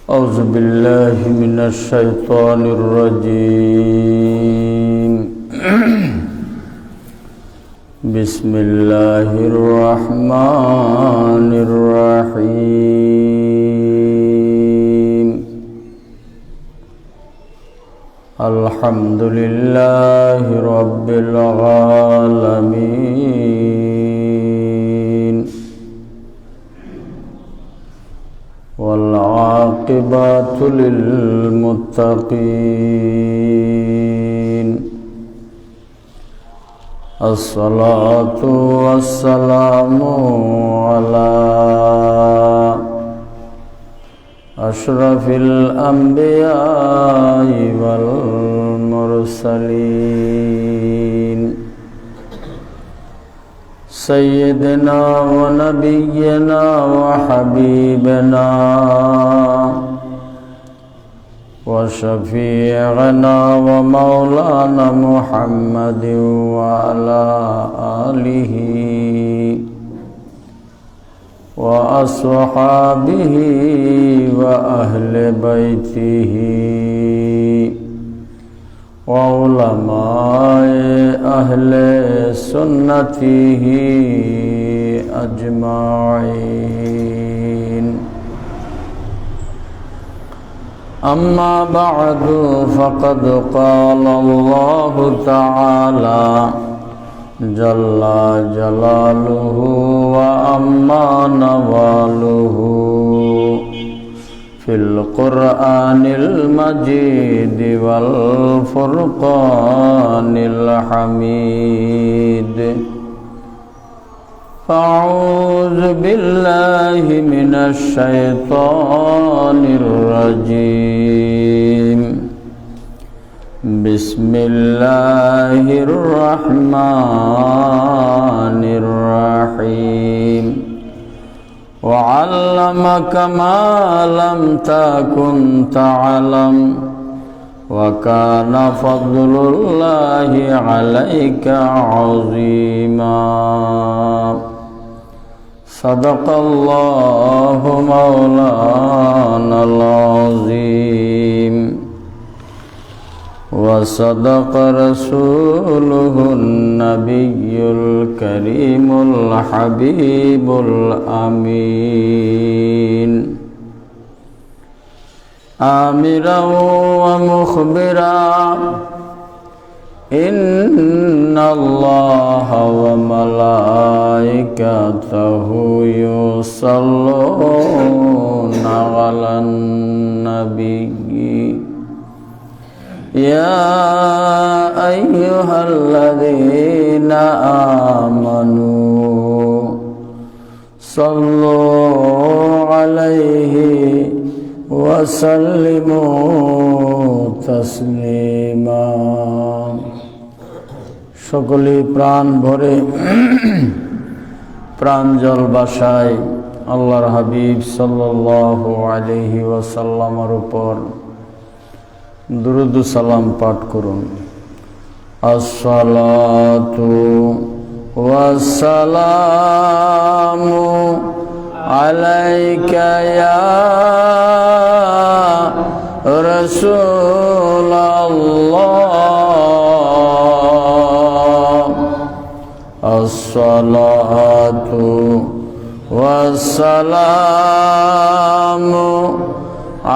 أعوذ بالله من الشيطان الرجيم بسم الله الرحمن الرحيم الحمد لله رب العالمين والعاقبة للمتقين الصلاة والسلام على أشرف الأنبياء والمرسلين سيدنا ونبينا وحبيبنا وشفيعنا ومولانا محمد وعلى آله وأصحابه وأهل بيته وعلماء أهل سنته أجمعين أما بعد فقد قال الله تعالى جل جلاله وأما نواله في القرآن المجيد والفرقان الحميد فأعوذ بالله من الشيطان الرجيم بسم الله الرحمن الرحيم وعلمك ما لم تكن تعلم وكان فضل الله عليك عظيما صدق الله مولانا العظيم وصدق رسوله النبي الكريم الحبيب الأمين آمرا ومخبرا إن الله وملائكته يصلون على النبي يا أيها الذين آمنوا صلوا عليه وسلموا تسليما সকলে প্রাণ ভরে প্রাঞ্জল ভাষায় আল্লাহর হাবিব সাল্লাল্লাহু আলাইহি ওয়াসাল্লামের উপর দুরূদ ও সালাম পাঠ করুন। আসসালাতু ওয়াসসালামু আলাইকা ইয়া রাসূলাল্লাহ আসসালাতু ওয়াসসালামু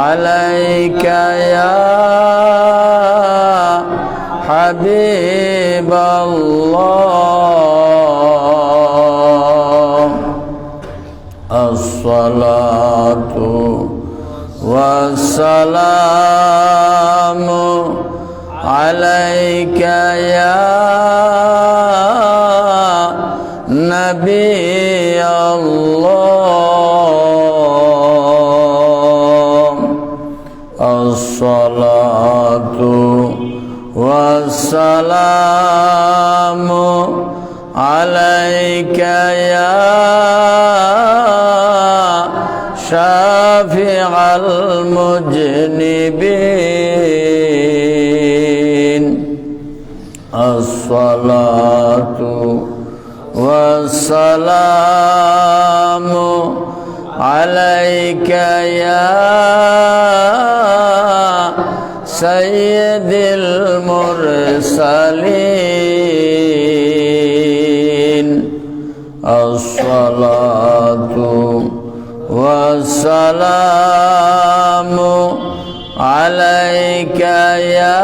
আলাইকা ইয়া হাবিবাল্লাহ আসসালাতু ওয়াসসালামু আলাইকা ইয়া নবিয়াল্লাহ আসসালাতু ওয়াসসালামু আলাইকা ইয়া শাফিআল মুজনিবিন আসসালাতু والسلام عليك يا سيد المرسلين الصلاة والسلام عليك يا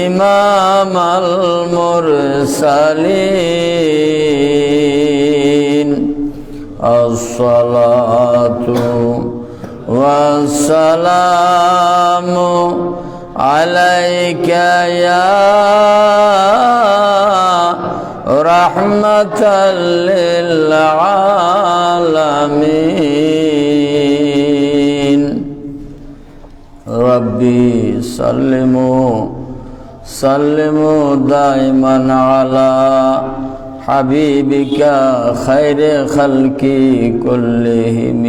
إمام المرسلين الصلاة والسلام عليك يا رحمة للعالمين ربي سلموا دائما على حبيبك خير خلق كلهم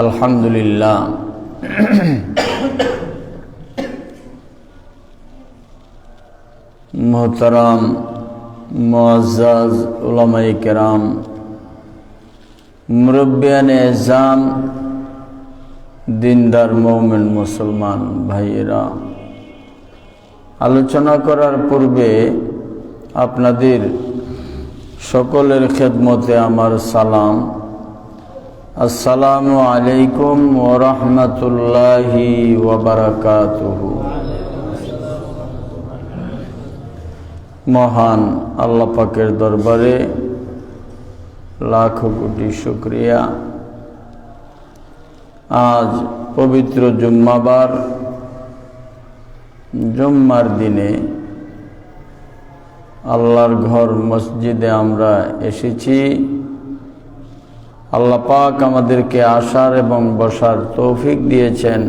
الحمد لله मोहतरम मुअज़्ज़ज़ उलमाए किराम मुरब्बियान एज़ाम दिनदार मोमिन मुसलमान भाइयेरा आलोचना करार पूर्वे आपनादेर सकलेर खेदमते आमार सालाम अस्सलामु आलैकुम व रहमतुल्लाहि व बाराकातुहु। महान आल्लाह पाकेर दरबारे लाखों कोटी शुक्रिया। आज पवित्र जुम्माबार जुम्मार दिने आल्लाहर घर मस्जिदे आमरा एसेছি। आल्लाह पाक आमादेरके आसार एवं बसार तौफिक दिएছেন।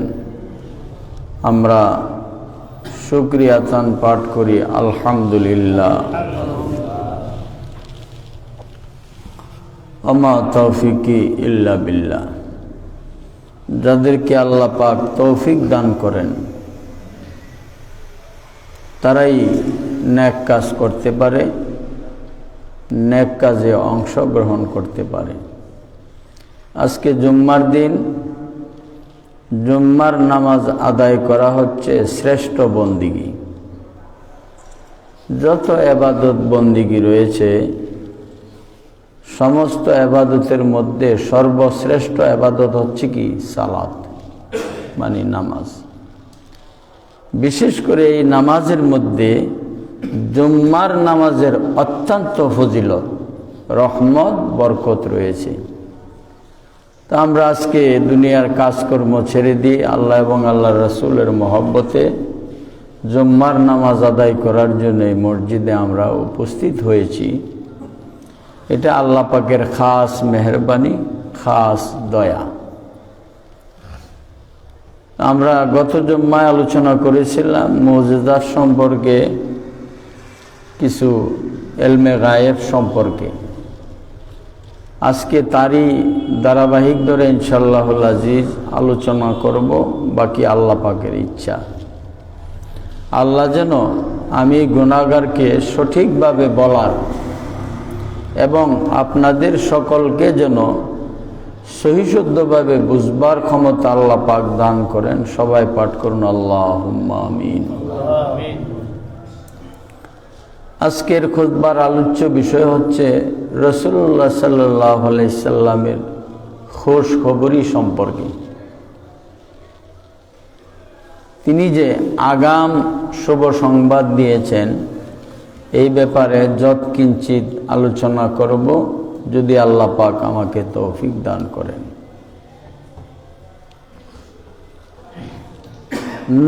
आमरा शुक्रिया तान पाठ करी आलহামদুলিল্লাহ। अमा तौफिकी इल्ला बिल्लाह। যাদেরকে আল্লাহ পাক তৌফিক দান করেন তারাই নেক কাজ করতে পারে, নেক কাজে অংশগ্রহণ করতে পারে। আজকে জুম্মার দিন, জুম্মার নামাজ আদায় করা হচ্ছে শ্রেষ্ঠ বন্দিগি। যত ইবাদত বন্দিগি রয়েছে সমস্ত ইবাদতের মধ্যে সর্বশ্রেষ্ঠ ইবাদত হচ্ছে কি? সালাত, মানে নামাজ। বিশেষ করে এই নামাজের মধ্যে জুম্মার নামাজের অত্যন্ত ফজিলত, রহমত, বরকত রয়েছে। তা আমরা আজকে দুনিয়ার কাজকর্ম ছেড়ে দিয়ে আল্লাহ এবং আল্লাহর রাসূলের মহব্বতে জুম্মার নামাজ আদায় করার জন্য এই মসজিদে আমরা উপস্থিত হয়েছি। এটা আল্লাহ পাকের খাস মেহেরবানি, খাস দয়া। আমরা গত জুম্মায় আলোচনা করেছিলাম মুজিজাত সম্পর্কে, কিছু ইলমে গায়েব সম্পর্কে। আজকে তারই ধারাবাহিক ধরে ইনশাআল্লাহুল আজিজ আলোচনা করব। বাকি আল্লাহ পাকের ইচ্ছা। আল্লাহ যেন আমি গুনাহগারকে সঠিকভাবে বলার এবং আপনাদের সকলকে যেন সহিশুদ্ধভাবে বুঝবার ক্ষমতা আল্লাহ পাক দান করেন। সবাই পাঠ করুন আল্লাহুম্মা আমিন। আজকের খুতবার আলোচ্য বিষয় হচ্ছে রাসূলুল্লাহ সাল্লাল্লাহু আলাইহি সাল্লামের খোশ খবরি সম্পর্কে। তিনি যে আগাম শুভ সংবাদ দিয়েছেন এই ব্যাপারে যৎকিঞ্চিত আলোচনা করব, যদি আল্লাহ পাক আমাকে তৌফিক দান করেন।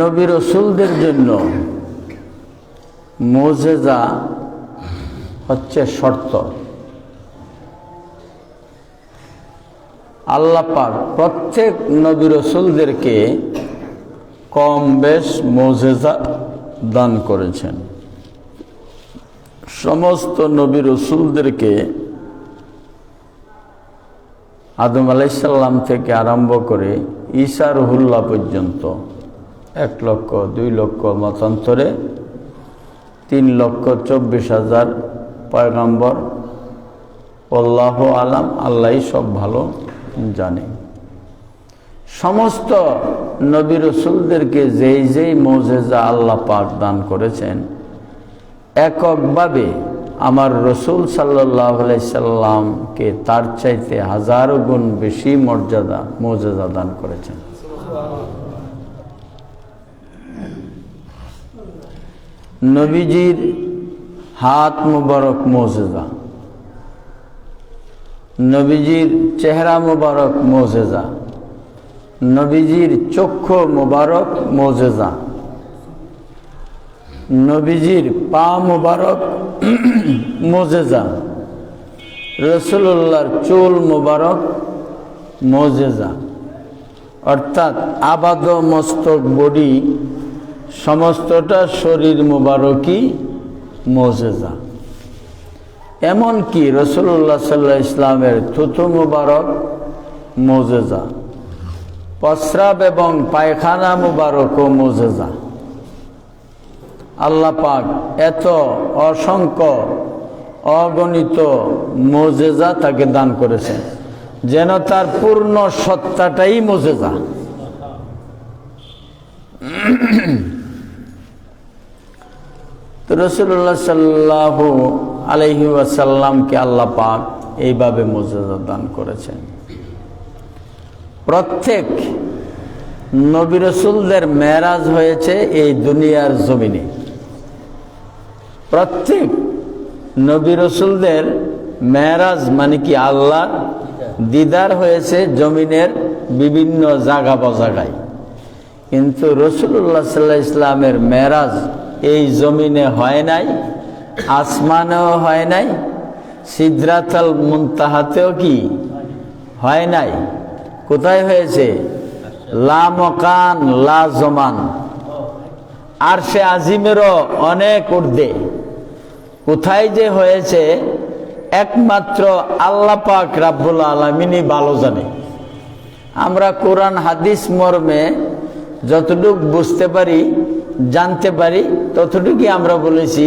নবী রাসূলদের জন্য মুজিজা হচ্ছে শর্ত। আল্লাহ পাক প্রত্যেক নবী রাসূলদেরকে কম বেশ মুজিজা দান করেছেন। সমস্ত নবী রাসূলদেরকে আদম আলাইহিস সালাম থেকে আরম্ভ করে ঈসা রুহুল্লাহ পর্যন্ত 1 লক্ষ 2 লক্ষ মতান্তরে 3,24,000 পয়গম্বর। আল্লাহু আলাম, আল্লাহই সব ভালো জানে। সমস্ত নবী রাসূলদেরকে যেই যেই মুজিজা আল্লাহ পাক দান করেছেন, এককভাবে আমার রসুল সাল্লাল্লাহু আলাইহি সাল্লামকে তার চাইতে হাজারো গুণ বেশি মর্যাদা মুজিজা দান করেছেন। নবীজির হাত মুবারক মুজিজা, নবীজির চেহারা মুবারক মুজিজা, নবীজির চক্ষু মুবারক মুজিজা, নবীজির পা মুবারক মুজিজা, রাসূলুল্লাহর চুল মুবারক মুজিজা। অর্থাৎ আবাদ মস্তক বডি সমস্তটা শরীর মুবারকই মুজিজা। এমনকি রাসূলুল্লাহ সাল্লাল্লাহু আলাইহি ইসলামের থুতু মুবারক মুজিজা, প্রস্রাব এবং পায়খানা মুবারকও মুজিজা। আল্লাহ পাক এত অসংখ্য অগণিত মুজিজা তাকে দান করেছেন, যেন তার পূর্ণ সত্তাটাই মুজিজা। তো রাসূলুল্লাহ সাল্লাল্লাহু আলাইহি ওয়াসাল্লামকে আল্লাহ পাক এইভাবে মুজিজা দান করেছেন। প্রত্যেক নবী রাসূলদের মেরাজ হয়েছে এই দুনিয়ার জমিনে। প্রত্যেক নবী রাসূলদের মেরাজ মানে কি আল্লাহ দিদার হয়েছে জমিনের বিভিন্ন জায়গা বজাগায়, কিন্তু রাসূলুল্লাহ সাল্লাল্লাহু আলাইহি ইসলামের মেরাজ এই জমিনে হয় নাই, আসমানেও হয় নাই, সিদরাতুল মুনতাহাতেও কি হয় নাই। কোথায় হয়েছে? লা মকান লা জমান, আরশে আজিমেরও অনেক ঊর্ধ্বে। কোথায় যে হয়েছে একমাত্র আল্লাহ পাক রাব্বুল আলামিনই ভালো জানে। আমরা কোরআন হাদিস মর্মে যতটুকু বুঝতে পারি, জানতে পারি, ততটুকুই আমরা বলেছি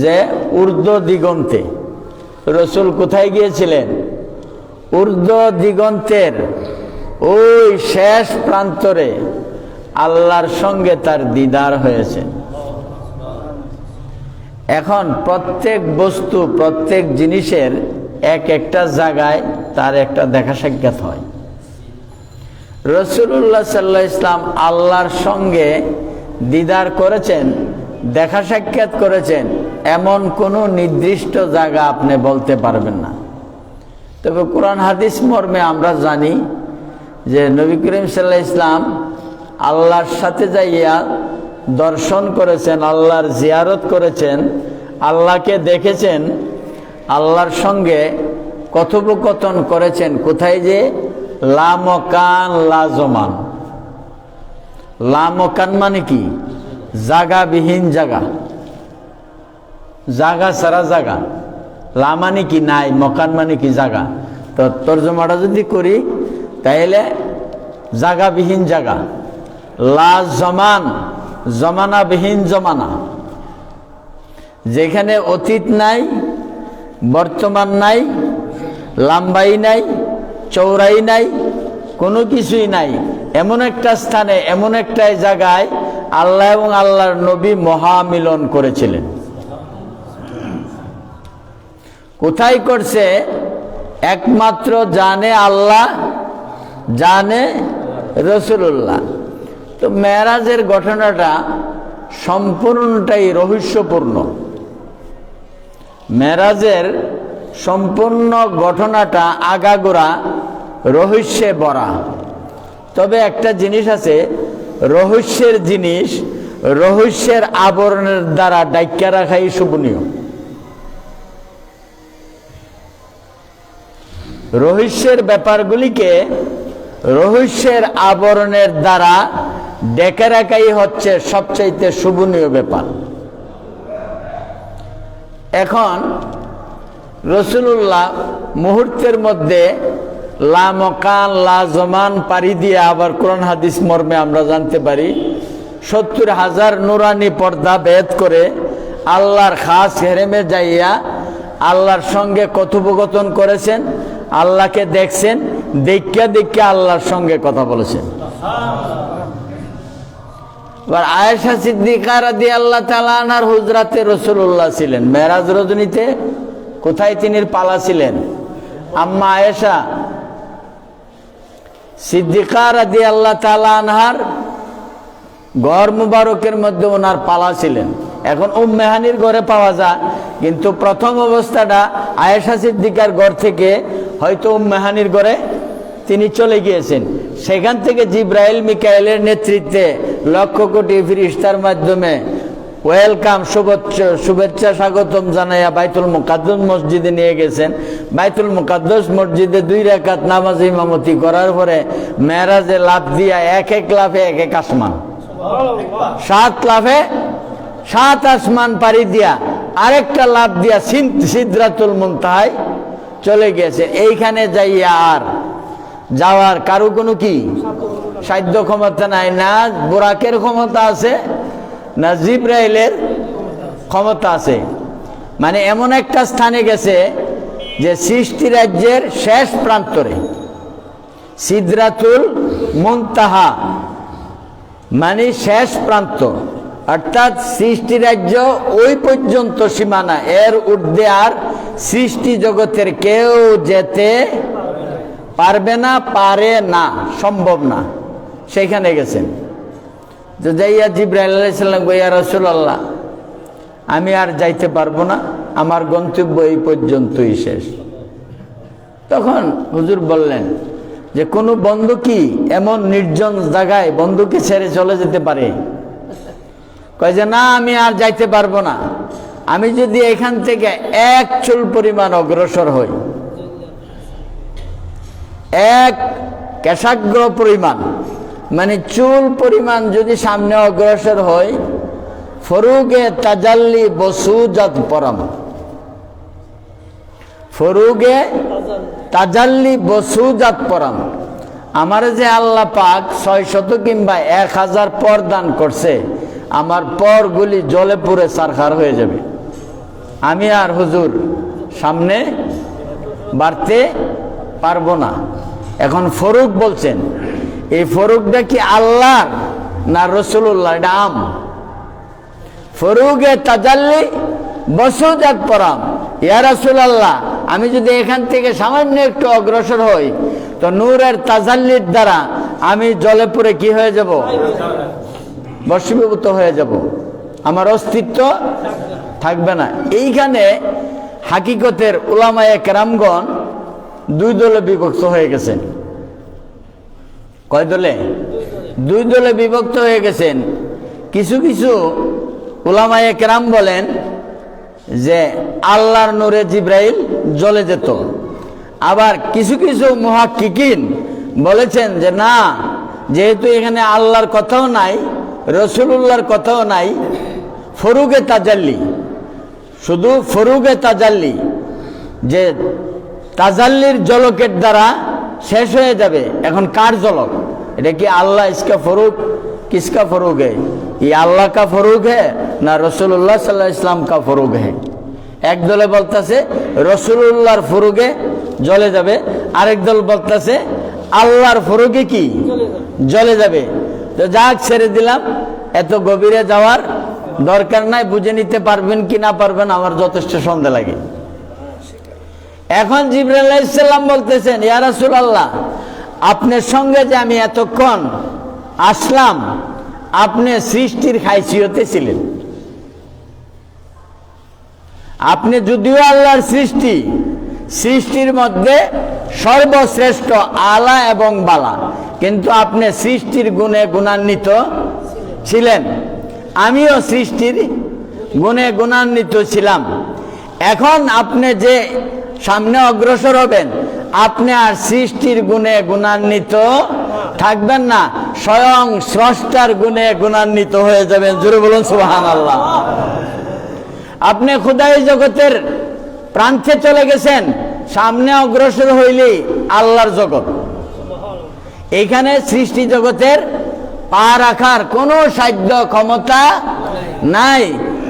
যে ঊর্ধ্ব দিগন্তে রসুল কোথায় গিয়েছিলেন? ঊর্ধ্ব দিগন্তের ওই শেষ প্রান্তরে আল্লাহর সঙ্গে তার দিদার হয়েছে। এখন প্রত্যেক বস্তু, প্রত্যেক জিনিসের এক একটা জায়গায় তার একটা দেখা সাক্ষাৎ হয়। রাসূলুল্লাহ সাল্লাল্লাহু আলাইহি ইসলাম আল্লাহর সঙ্গে দিদার করেছেন, দেখা সাক্ষাৎ করেছেন, এমন কোনো নির্দিষ্ট জায়গা আপনি বলতে পারবেন না। তবে কোরআন হাদিস মর্মে আমরা জানি যে নবী করিম সাল্লাল্লাহু আলাইহি ইসলাম আল্লাহর সাথে যাইয়া দর্শন করেছেন, আল্লাহর জিয়ারত করেছেন, আল্লাহকে দেখেছেন, আল্লাহর সঙ্গে কথোপকথন করেছেন। কোথায় যে? লা মকান লা জমান। লা মকান মানে কি? জাগাবিহীন জায়গা, জায়গা ছাড়া জায়গা। লা মানে কি? নাই। মকান মানে কি? জায়গা। তো তর্জমাটা যদি করি তাইলে জাগাবিহীন জায়গা। লা জমান, জমানাবিহীন জমানা, যেখানে অতীত নাই, বর্তমান নাই, লম্বাই নাই, চৌড়াই নাই, কোনো কিছুই নাই, এমন একটা স্থানে, এমন একটা জায়গায় আল্লাহ এবং আল্লাহর নবী মহামিলন করেছিলেন। কোথায় করছে? একমাত্র জানে আল্লাহ, জানে রাসূলুল্লাহ। তো মেরাজের ঘটনাটা সম্পূর্ণটাই রহস্যপূর্ণ। মেরাজের সম্পূর্ণ ঘটনাটা আগাগোড়া রহস্যে ভরা। তবে একটা জিনিস আছে, রহস্যের জিনিস রহস্যের আবরণের দ্বারা ডাইক্যা রাখাই শোভনীয়। রহস্যের ব্যাপারগুলিকে রহস্যের আবরণের দ্বারা ডেকে রাখাই হচ্ছে সবচাইতে শোভনীয় ব্যাপার। এখন রাসূলুল্লাহ মুহূর্তের মধ্যে লা মকান লা জমান পাড়ি দিয়ে আবার কোরআন হাদিস মর্মে আমরা জানতে পারি 70,000 নুরানি পর্দা ভেদ করে আল্লাহর খাস হেরেমে যাইয়া আল্লাহর সঙ্গে কথোপকথন করেছেন, আল্লাহকে দেখছেন, দেখিয়া আল্লাহর সঙ্গে কথা বলেছেন। এবার আয়েশা সিদ্দিকা রাদিয়াল্লাহু তাআলা আনহার হুজরাতে রাসূলুল্লাহ ছিলেন। মেরাজ রজনীতে কোথায় তিনি পালা ছিলেন? আম্মা আয়েশা সিদ্দিকা রাদিয়াল্লাহু তাআলা আনহার ঘর মুবারকের মধ্যে ওনার পালা ছিলেন। এখন উম্মে হানির ঘরে পাওয়া যায়, কিন্তু প্রথম অবস্থাটা আয়েশা সিদ্দিকার ঘর থেকে হয়তো উম্মে হানির ঘরে তিনি চলে গিয়েছেন। সেখান থেকে জিব্রাইল মিকাইলের নেতৃত্বে লক্ষ কোটি ফেরেশতার মাধ্যমে ওয়েলকাম, শুভেচ্ছা স্বাগতম জানাইয়া বাইতুল মুকাদ্দাস মসজিদে নিয়ে গেছেন। বাইতুল মুকাদ্দাস মসজিদে 2 রাকাত নামাজ ইমামতি করার পরে মেরাজে লাফ দিয়া এক লাফে এক আসমান, 7 লাফে 7 আসমান পাড়ি দিয়া আরেকটা লাফ দিয়া সিদরাতুল মুনতাহায় চলে গেছে। এইখানে যাইয়া আর যাওয়ার কারো কোনো কি সাধ্য ক্ষমতা নাই, না বুরাকের ক্ষমতা আছে, না জিব্রাইলের ক্ষমতা আছে। মানে এমন একটা স্থানে গেছে যে সৃষ্টি রাজ্যের শেষ প্রান্তরে, সিদরাতুল মুনতাহা মানে শেষ প্রান্ত, অর্থাৎ সৃষ্টি রাজ্য ওই পর্যন্ত সীমানা, এর ঊর্ধ্বে আর সৃষ্টি জগতের কেউ যেতে পারবে না, পারে না, সম্ভব না। সেইখানে গেছেন। তো যাইয়া জিব্রাইল আলাইহিস সালাম কই, ইয়া রাসূলুল্লাহ, আমি আর যাইতে পারবো না, আমার গন্তব্য এই পর্যন্তই শেষ। তখন হুজুর বললেন যে কোনো বন্ধু কি এমন নির্জন জায়গায় বন্ধুকে ছেড়ে চলে যেতে পারে? কয় যে না, আমি আর যাইতে পারবো না। আমি যদি এখান থেকে 1 চুল পরিমাণ অগ্রসর হই, 1 কেশাগ্র পরিমাণ মানে চুল পরিমাণ যদি সামনে অগ্রসর হই, ফরুগে তাজাল্লি বসুজাত পরম, ফরুগে তাজাল্লি বসুজাত পরম, আমার যে আল্লাহ পাক 600 কিংবা 1000 পর দান করছে, আমার পরগুলি জলে পুড়ে ছারখার হয়ে যাবে। আমি আর হুজুর সামনে বাড়তে পারবো না। এখন ফরুক বলছেন, এই ফরুকটা কি আল্লাহ না রাসূলুল্লাহ? এটা আম। ফরুগে তাজাল্লি বসুজাত পরম, ইয়া রাসূলুল্লাহ, আমি যদি এখান থেকে সামান্য একটু অগ্রসর হই তো নূরের তাজাল্লির দ্বারা আমি জলে পুড়ে কি হয়ে যাব? বশীভূত হয়ে যাব, আমার অস্তিত্ব থাকবে না। এইখানে হাকিকতের উলামায়ে কেরামগণ 2 দলে বিভক্ত হয়ে গেছেন। কয় দলে? 2 দলে বিভক্ত হয়ে গেছেন। কিছু কিছু উলামায়ে কেরাম বলেন যে আল্লাহর নূরে জিব্রাইল জ্বলে যেত। আবার কিছু কিছু মুহাক্কিকিন বলেছেন যে না, যেহেতু এখানে আল্লাহর কথাও নাই, রাসূলুল্লাহর কথাও নাই, ফরুগে তাজাল্লি, শুধু ফরুগে তাজাল্লি, যে তাজাল্লির জলকের দ্বারা শেষ হয়ে যাবে। এখন কার জলক? এটা কি আল্লাহ ইসকা ফরুক, কিসকা ফরুক है? ये अल्लाह का फरूक है ना रसूलुल्लाह सल्लल्लाहु अलैहि वसल्लम का फरूक है? এক দলে বলতেছে রসুলুল্লাহর ফরুকে জ্বলে যাবে, আরেক দল বলতেছে আল্লাহর ফরুকে কি জ্বলে যাবে। তো যাক, ছেড়ে দিলাম, এত গভীরে যাওয়ার দরকার নাই, বুঝে নিতে পারবেন কি না পারবেন আমার যথেষ্ট সন্দেহ লাগে। এখন জিবরাইল আলাইহিস সালাম বলতেছেন, ইয়া রাসূলুল্লাহ, আপনার সঙ্গে যে আমি এতক্ষণ আসলাম, আপনি সৃষ্টির হাইসিয়তে ছিলেন। আপনি যদিও আল্লাহর সৃষ্টি, সৃষ্টির মধ্যে সর্বশ্রেষ্ঠ আলা এবং বালা, কিন্তু আপনি সৃষ্টির গুণে গুণান্বিত ছিলেন, আমিও সৃষ্টির গুণে গুণান্বিত ছিলাম। এখন আপনি যে সামনে অগ্রসর হবেন, আপনি আর সৃষ্টির গুণে গুণান্বিত থাকবেন না, স্বয়ং স্রষ্টার গুণে গুণান্বিত হয়ে যাবেন। জোরে বলুন সুবহানাল্লাহ। আপনি খোদাই জগতের প্রান্তে চলে গেছেন, সামনে অগ্রসর হইলেই আল্লাহর জগৎ। এখানে সৃষ্টি জগতের পা রাখার কোনো সাধ্য ক্ষমতা নাই।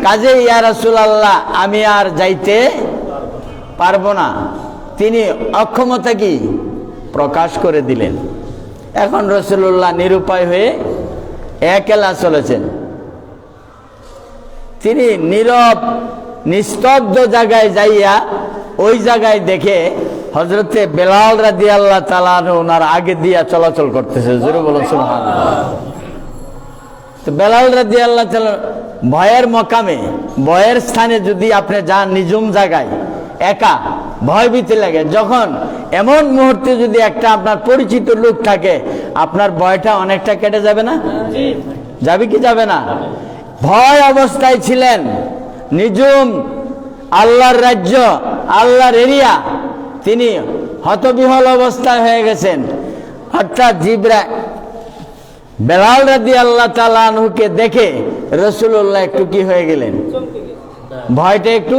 কাজে ইয়া রাসূলুল্লাহ আমি আর যাইতে পারবো না। তিনি অক্ষমতা কি প্রকাশ করে দিলেন। এখন রাসূলুল্লাহ নিরুপায় হয়ে একলা চলেছেন। তিনি নীরব নিস্তব্ধ জায়গায় যাইয়া ওই জায়গায় দেখে হযরতে বেলাল রাদিয়াল্লাহু তাআলা ওনার আগে দিয়া চলাচল করতেছে। জোরে বলুন সুবহানাল্লাহ। তো বেলাল রাদিয়াল্লাহু তাআলা ভয়ের মকামে, ভয়ের স্থানে যদি আপনি যান নিজুম জায়গায় একা, ভয় ভীতি লাগে। যখন এমন মুহূর্তে যদি একটা আপনার পরিচিত লোক থাকে, আপনার ভয়টা অনেকটা কেটে যাবে না? যাবে কি যাবে না? ভয় অবস্থায় ছিলেন, নিজুম, আল্লাহর রাজ্য, আল্লাহর এরিয়া, তিনি হতবিহল অবস্থায় হয়ে গেছেন। অর্থাৎ বেলাল রাদিয়াল্লাহু তাআলা আনহুকে দেখে রাসূলুল্লাহ একটু কি হয়ে গেলেন, ভয়টা একটু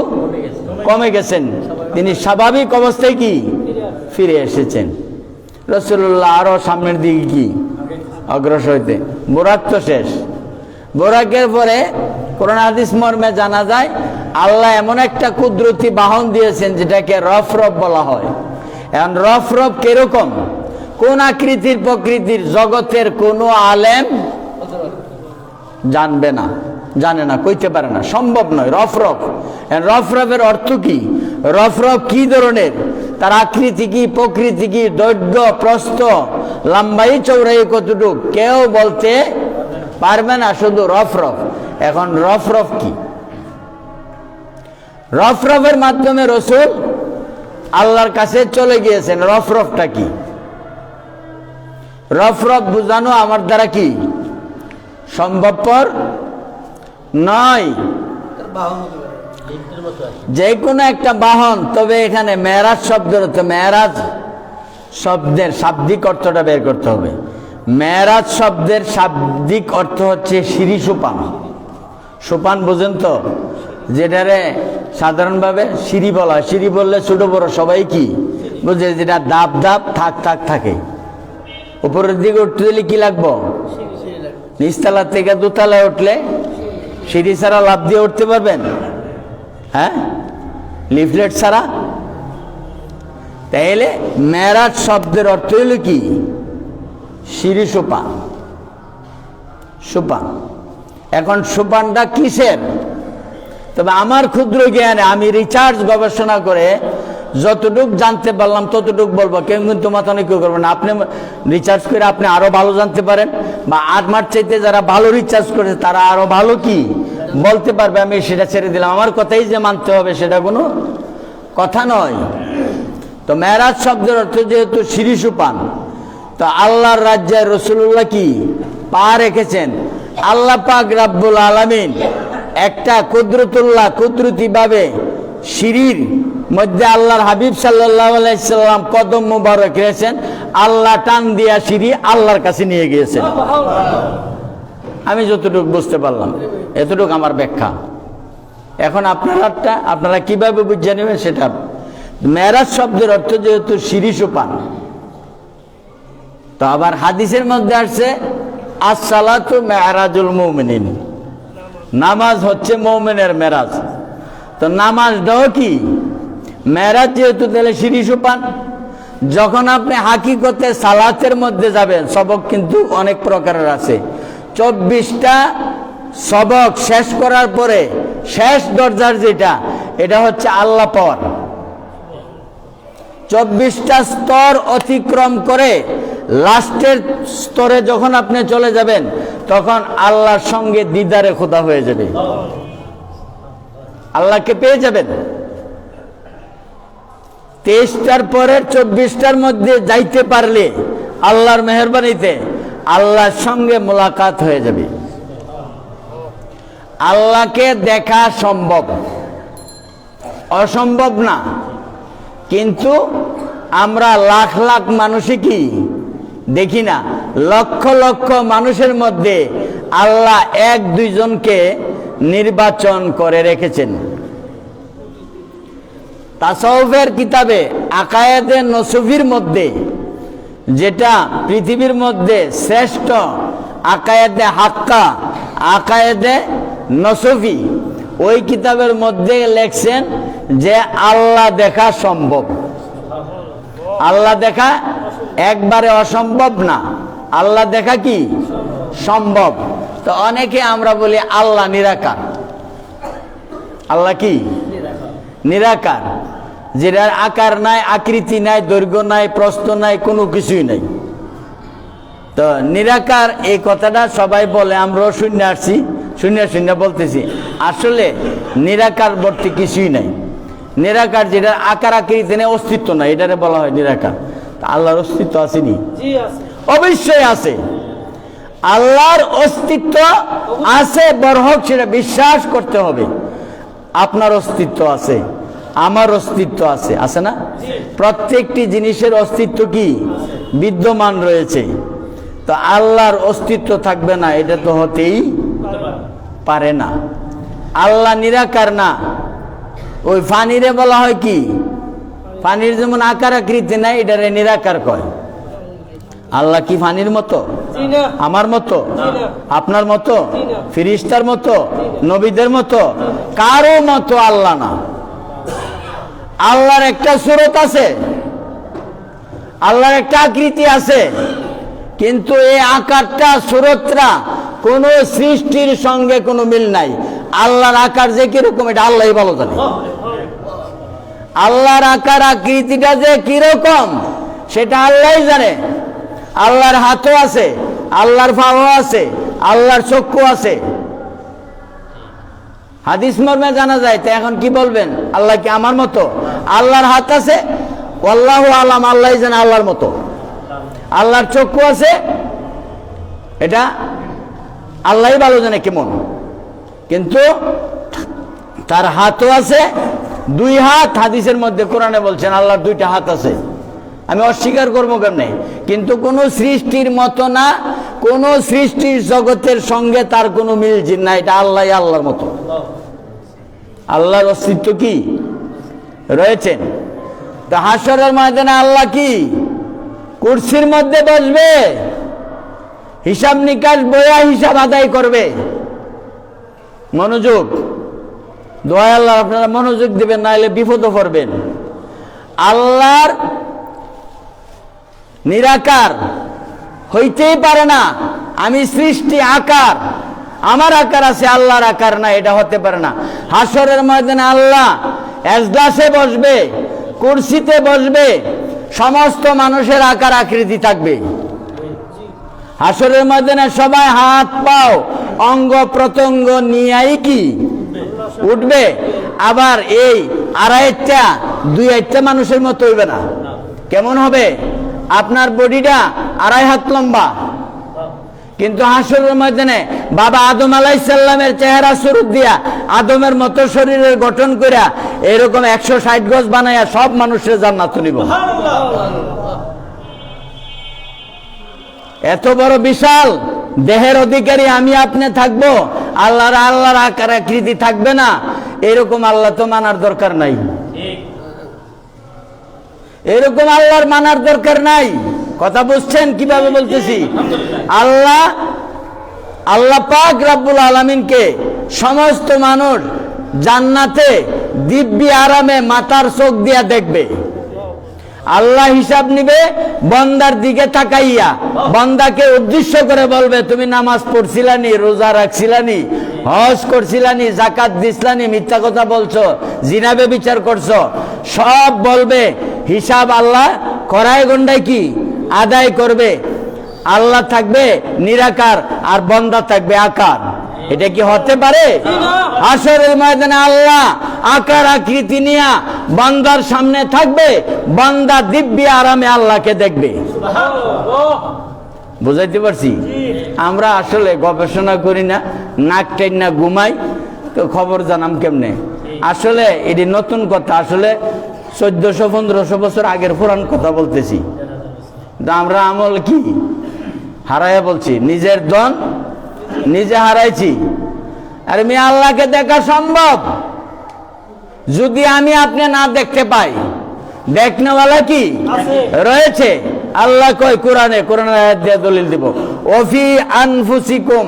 কমে গেছেন। তিনি স্বাভাবিক অবস্থায় কি ফিরে এসেছেন। রাসূলুল্লাহ আরো সামনের দিকে কি অগ্রসর হইতে, বোরাক তো শেষ। বোরাকের পরে কোরআন হাদিস মর্মে জানা যায় আল্লাহ এমন একটা কুদরতি বাহন দিয়েছেন যেটাকে রফরফ বলা হয়। এখন রফরফ কিরকম, কোন আকৃতির প্রকৃতির জগতের কোনো আলেম জানবে না, জানে না, কইতে পারে না, সম্ভব নয়। রফরফ, রফরফের অর্থ কি, রফরফ কি ধরনের, তার আকৃতি কি, প্রকৃতি কি, দৈর্ঘ্য প্রস্থ, লম্বাই চৌড়াই কতটুক কেউ বলতে পারবে না, শুধু রফরফ। এখন রফরফ কি? রফরফের মাধ্যমে রাসূল আল্লাহর কাছে চলে গিয়েছেন। রফরফটা কি? রফরফ বুঝানো আমার দ্বারা কি সম্ভবপর নয়। যে কোনো একটা বাহন, তবে এখানে মেরাজ শব্দের অর্থ, মেরাজ শব্দের শাব্দিক অর্থটা বের করতে হবে। মেরাজ শব্দের শাব্দিক অর্থ হচ্ছে সিঁড়ি সোপান। সোপান বুঝেন তো, যেটারে সাধারণভাবে সিঁড়ি বলা হয়। সিঁড়ি বললে ছোট বড় সবাই কি বুঝে, যেটা ধাপ ধাপ থাক থাক থাকে। উপরের দিকে উঠতে দিলে কি লাগবো, নিচতলা থেকে দোতলায় উঠলে সিঁড়ি ছাড়া লাফ দিয়ে উঠতে পারবেন? হ্যাঁ, লিফলেট ছাড়া। তাইলে মেরাজ শব্দের অর্থ হইল কি, সিঁড়ি সোপান, সোপান। এখন সোপানটা কিসের? তবে আমার ক্ষুদ্র জ্ঞানে আমি রিসার্চ গবেষণা করে যতটুক জানতে পারলাম ততটুক বলবো। কেউ কিন্তু মাথানি কেউ করবেন না। আপনি রিসার্চ করে আপনি আরো ভালো জানতে পারেন, বা আমার চাইতে যারা ভালো রিসার্চ করেছে তারা আরো ভালো কি বলতে পারবে। আমি সেটা ছেড়ে দিলাম, আমার কথাই যে মানতে হবে সেটা কোনো কথা নয়। তো মেরাজ শব্দের অর্থ যেহেতু সিঁড়ি সোপান, তো আল্লাহর রাজ্যে রাসূলুল্লাহ কি পা রেখেছেন। আল্লাহ পাক রাব্বুল আলামিন একটা কুদরতুল্লাহ, কুদরতি ভাবে সিঁড়ির মধ্যে আল্লাহর হাবিব সাল্লাল্লাহু আলাইহি সাল্লাম কদম মুবারক রেখেছেন। আল্লাহ টান দিয়া সিঁড়ি আল্লাহর কাছে নিয়ে গিয়েছেন। আমি যতটুকু বুঝতে পারলাম এতটুকু আমার ব্যাখ্যা। এখন আপনারা কিভাবে বুঝে নেবেন সেটা। মেরাজ শব্দের অর্থ যেহেতু সিঁড়ি সোপান, তো আবার হাদিসের মধ্যে আসছে আসসালাতু মেরাজুল মুমিনিন, নামাজ হচ্ছে মুমিনের মেরাজ। তো নামাজটাও কি মেরাজ, যেহেতু তাহলে সিঁড়ি সোপান। যখন আপনি হাকিকতে সালাতের মধ্যে যাবেন, সবক কিন্তু অনেক প্রকারের আছে। 24টা সবক শেষ করার পরে শেষ দরজার যেটা, এটা হচ্ছে আল্লাহ পাওয়ার। 24টা স্তর অতিক্রম করে লাস্টের স্তরে যখন আপনি চলে যাবেন, তখন আল্লাহর সঙ্গে দিদারে খোদা হয়ে যাবে, আল্লাহকে পেয়ে যাবেন। 23টার পরের 24টার মধ্যে যাইতে পারলে আল্লাহর মেহেরবানিতে আল্লাহর সঙ্গে মোলাকাত হয়ে যাবে। আল্লাহকে দেখা সম্ভব, অসম্ভব না। কিন্তু আমরা লাখ লাখ মানুষই কি দেখি না। লক্ষ লক্ষ মানুষের মধ্যে আল্লাহ এক দুইজনকে নির্বাচন করে রেখেছেন। তাসাউফের কিতাবে আকায়েদে নসুফির মধ্যে, যেটা পৃথিবীর মধ্যে শ্রেষ্ঠ আকায়েদে হাক্কা, আকায়েদে নসুফি, ওই কিতাবের মধ্যে লেখছেন যে আল্লাহ দেখা সম্ভব। আল্লাহ দেখা একবারে অসম্ভব না, আল্লাহ দেখা কি সম্ভব। তো অনেকে আমরা বলি আল্লাহ নিরাকার। আল্লাহ কি নিরাকার, যেটার আকার নাই, আকৃতি নাই, দৈর্ঘ্য নাই, প্রস্থ নাই, কোনো কিছুই নাই। তো নিরাকার এই কথাটা সবাই বলে, আমরাও শুনে আসছি, শুনে বলতেছি। আসলে নিরাকার বলতে কিছুই নাই। নিরাকার যেটা আকার আকৃতি নেই, অস্তিত্ব নাই, এটারে বলা হয় নিরাকার। আল্লাহর অস্তিত্ব আসেনি? অবশ্যই আছে। আল্লাহর অস্তিত্ব আছে, বরহক সেটা বিশ্বাস করতে হবে। আপনার অস্তিত্ব আছে, আমার অস্তিত্ব আছে, আছে না? প্রত্যেকটি জিনিসের অস্তিত্ব কি বিদ্যমান রয়েছে। তো আল্লাহর অস্তিত্ব থাকবে না, এটা তো হতেই পারে না। আল্লাহ নিরাকার না। ওই ফানিরে বলা হয় কি, ফানির যেমন আকার আকৃতি নাই, এটারে নিরাকার কয়। আল্লাহ কি ফানির মতো? আমার মতো? আপনার মতো? ফিরিস্তার মতো? নবীদের মতো? কারো মতো আল্লাহ না। আল্লাহর একটা সুরত আছে, আল্লাহর একটা আকৃতি আছে, কিন্তু এই আকারটা সুরতটা কোন সৃষ্টির সঙ্গে কোনো মিল নাই। আল্লাহর আকার যে কিরকম এটা আল্লাহই ভালো জানে। আল্লাহর আকার আকৃতিটা যে কিরকম সেটা আল্লাহই জানে। আল্লাহর হাতও আছে, আল্লাহর পাও আছে, আল্লাহর চক্ষু আছে, হাদিস মর্মে জানা যায়। তো এখন কি বলবেন আল্লাহ কি আমার মতো? আল্লাহর হাত আছে, আল্লাহু আলাম, আল্লাহই জানে আল্লাহর মতো। আল্লাহর চক্ষু আছে, এটা আল্লাহই ভালো জানে কেমন। কিন্তু তার হাতও আছে, দুই হাত। হাদিসের মধ্যে কোরআনে বলছেন আল্লাহর দুইটা হাত আছে। আমি অস্বীকার করবো কেমনে? কিন্তু কোন সৃষ্টির মতো না, কোন সৃষ্টির জগতের সঙ্গে তার কোনো মিল না। এটা আল্লাহ আল্লাহর মতো। আল্লাহর অস্তিত্ব কি রয়েছেন। তো হাশরের ময়দানে আল্লাহ কি কুরসির মধ্যে বসবে, হিসাব নিকাশ বইয়া হিসাব আদায় করবে। মনোযোগ, দোয়া আল্লাহ আপনারা মনোযোগ দিবেন, না হলে বিপদে পড়বেন। আল্লাহর নিরাকার হইতেই পারে না। আমি সৃষ্টি আকার, আমার আকার আছে, আল্লাহর আকার না, এটা হতে পারে না। হাশরের ময়দানে আল্লাহ এজলাসে বসবে, কুরসিতে বসবে, সমস্ত মানুষের আকার আকৃতি থাকবে। হাশরের ময়দানে সবাই হাত পাও অঙ্গ প্রত্যঙ্গ নিয়েই কি উঠবে। আবার এই আড়াইটা দুই একটা মানুষের মতো হইবে না। কেমন হবে? আপনার বডিটা 2.5 হাত লম্বা, কিন্তু হাশরের ময়দানে বাবা আদম আলাইহিস সালামের চেহারা সুরত দিয়া আদমের মতো শরীরের গঠন কইরা এরকম 160 গজ বানায়া সব মানুষের জান্নাত নিব। এত বড় বিশাল দেহের অধিকারী আমি আপনি থাকবো, আল্লাহর আকার আকৃতি থাকবে না। এরকম আল্লাহ তো মানার দরকার নাই। এরকম আল্লাহর মানার দরকার নাই। কথা বুঝছেন কিভাবে বলতেছি? আল্লাহ পাক রব্বুল আলামিনকে সমস্ত মানুষ জান্নাতে দিব্যি আরামে মাথার চোখ দিয়া দেখবে। আল্লাহ হিসাব নিবে বন্দার দিকে তাকাইয়া, বন্দাকে উদ্দেশ্য করে বলবে তুমি নামাজ পড়ছিলানি, রোজা রাখছিলানি, হজ করছিলানি, যাকাত দিছিলানি, মিথ্যা কথা বলছো, জিনা ব্যভিচার করছো, সব বলবে। হিসাব আল্লাহ করায় গন্ডায় কি আদায় করবে। আল্লাহ থাকবে নিরাকার আর বন্দা থাকবে আকার। এটা কি হতে পারে? হাশরের ময়দানে আল্লাহ আকার আকৃতি নিয়ে বান্দার সামনে থাকবে, বান্দা দিব্যি আরামে আল্লাহকে দেখবে। বুঝাইতে পারছি? আমরা আসলে গবেষণা করি না, নাক টেন না ঘুমাই, তো খবর জানাম কেমনে? আসলে এটি নতুন কথা। আসলে 1400-1500 বছর আগের পুরান কথা বলতেছি। আমরা আমল কি হারাইয়া বলছি, নিজের ধন নিজে হারাইছি। আর আমি আল্লাহকে দেখা সম্ভব যদি আমি আপনি না দেখতে পাই। দেখনেওয়ালা কি রয়েছে? আল্লাহ কয় কোরআনে আয়াত দিয়ে দলিল দিব, ওফি আনফুসিকুম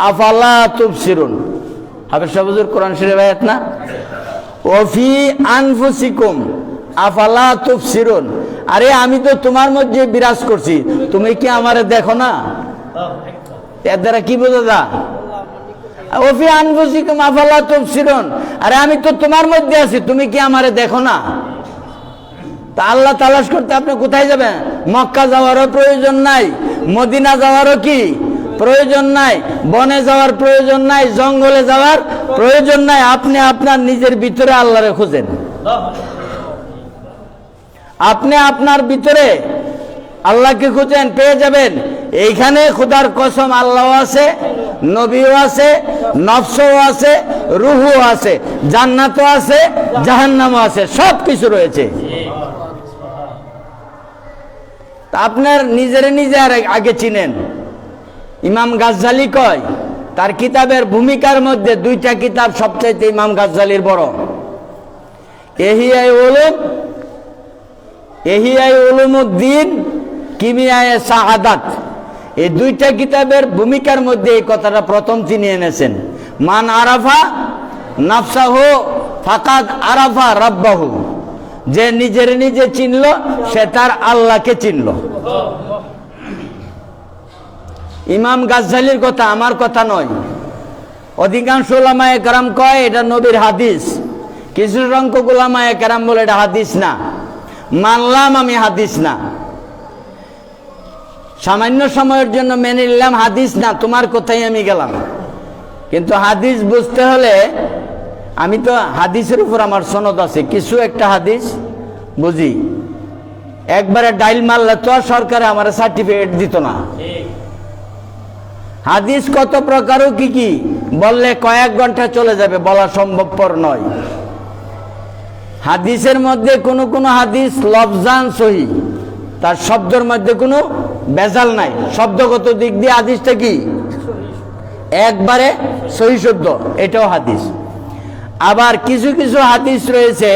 আফালা তুবসিরুন। হাফেজ সাহেব হুজুর কোরআন শরীফ আয়াত না? ওফি আনফুসিকুম আফালা তুবসিরুন, আরে আমি তো তোমার মধ্যে বিরাজ করছি, তুমি কি আমারে দেখো না? এর দ্বারা কি বোঝা যায়? ওফি আনফুসিকুম আফালা তুবসিরুন, আরে আমি তো তোমার মধ্যে আছি, তুমি কি আমারে দেখো না? তা আল্লাহ তালাশ করতে আপনি কোথায় যাবেন? মক্কা যাওয়ারও প্রয়োজন নাই, মদিনা যাওয়ারও কি প্রয়োজন নাই, বনে যাওয়ার প্রয়োজন নাই, জঙ্গলে যাওয়ার প্রয়োজন নাই। আপনি আপনার নিজের ভিতরে আল্লাহরে খুঁজেন, আপনি আপনার ভিতরে আল্লাহকে খুঁজেন, পেয়ে যাবেন। এইখানে খোদার কসম আল্লাহ আছে, নবীও আছে, নফসও আছে, রুহও আছে, জান্নাতও আছে, জাহান্নামও আছে, সব কিছু রয়েছে। আপনার নিজের নিজে আগে চিনেন। ইমাম গাজ্জালি কয় তার কিতাবের ভূমিকার মধ্যে দুইটা কিতাব সবচাইতে ইমাম গাজ্জালির বড়, ইহিয়ায়ে উলুমুদ্দিন, কিমিয়ায়ে সাআদাত। এই দুইটা কিতাবের ভূমিকার মধ্যে এই কথাটা প্রথম তিনি এনেছেন, মান আরাফা নাফসাহু ফাকাদ আরাফা রাব্বাহু, যে নিজের নিজে চিনল সে তার আল্লাহকে চিনল। ইমাম গাজ্জালির কথা, আমার কথা নয়। অধিকাংশ উলামায়ে কেরাম কয় এটা নবীর হাদিস, কিছু সংখ্যক উলামায়ে কেরাম বলে এটা হাদিস না। মানলাম আমি হাদিস না, সামান্য সময়ের জন্য মেনে নিলাম হাদিস না, তোমার কথাই আমি গেলাম। কিন্তু হাদিস বুঝতে হলে আমি তো হাদিসের উপর আমার সনদ আছে, কিছু একটা হাদিস বুঝি। একবারে ডাইল মারলে তো সরকারে আমার সার্টিফিকেট দিত না। হাদিস কত প্রকারও কি কি বললে কয়েক ঘন্টা চলে যাবে, বলা সম্ভবপর নয়। হাদিসের মধ্যে কোনো কোনো হাদিস লফজান সহি, তার শব্দের মধ্যে কোনো ভেজাল নাই, শব্দগত দিক দিয়ে হাদিসটা কি একবারে সহি শুদ্ধ, এটাও হাদিস। আবার কিছু কিছু হাদিস রয়েছে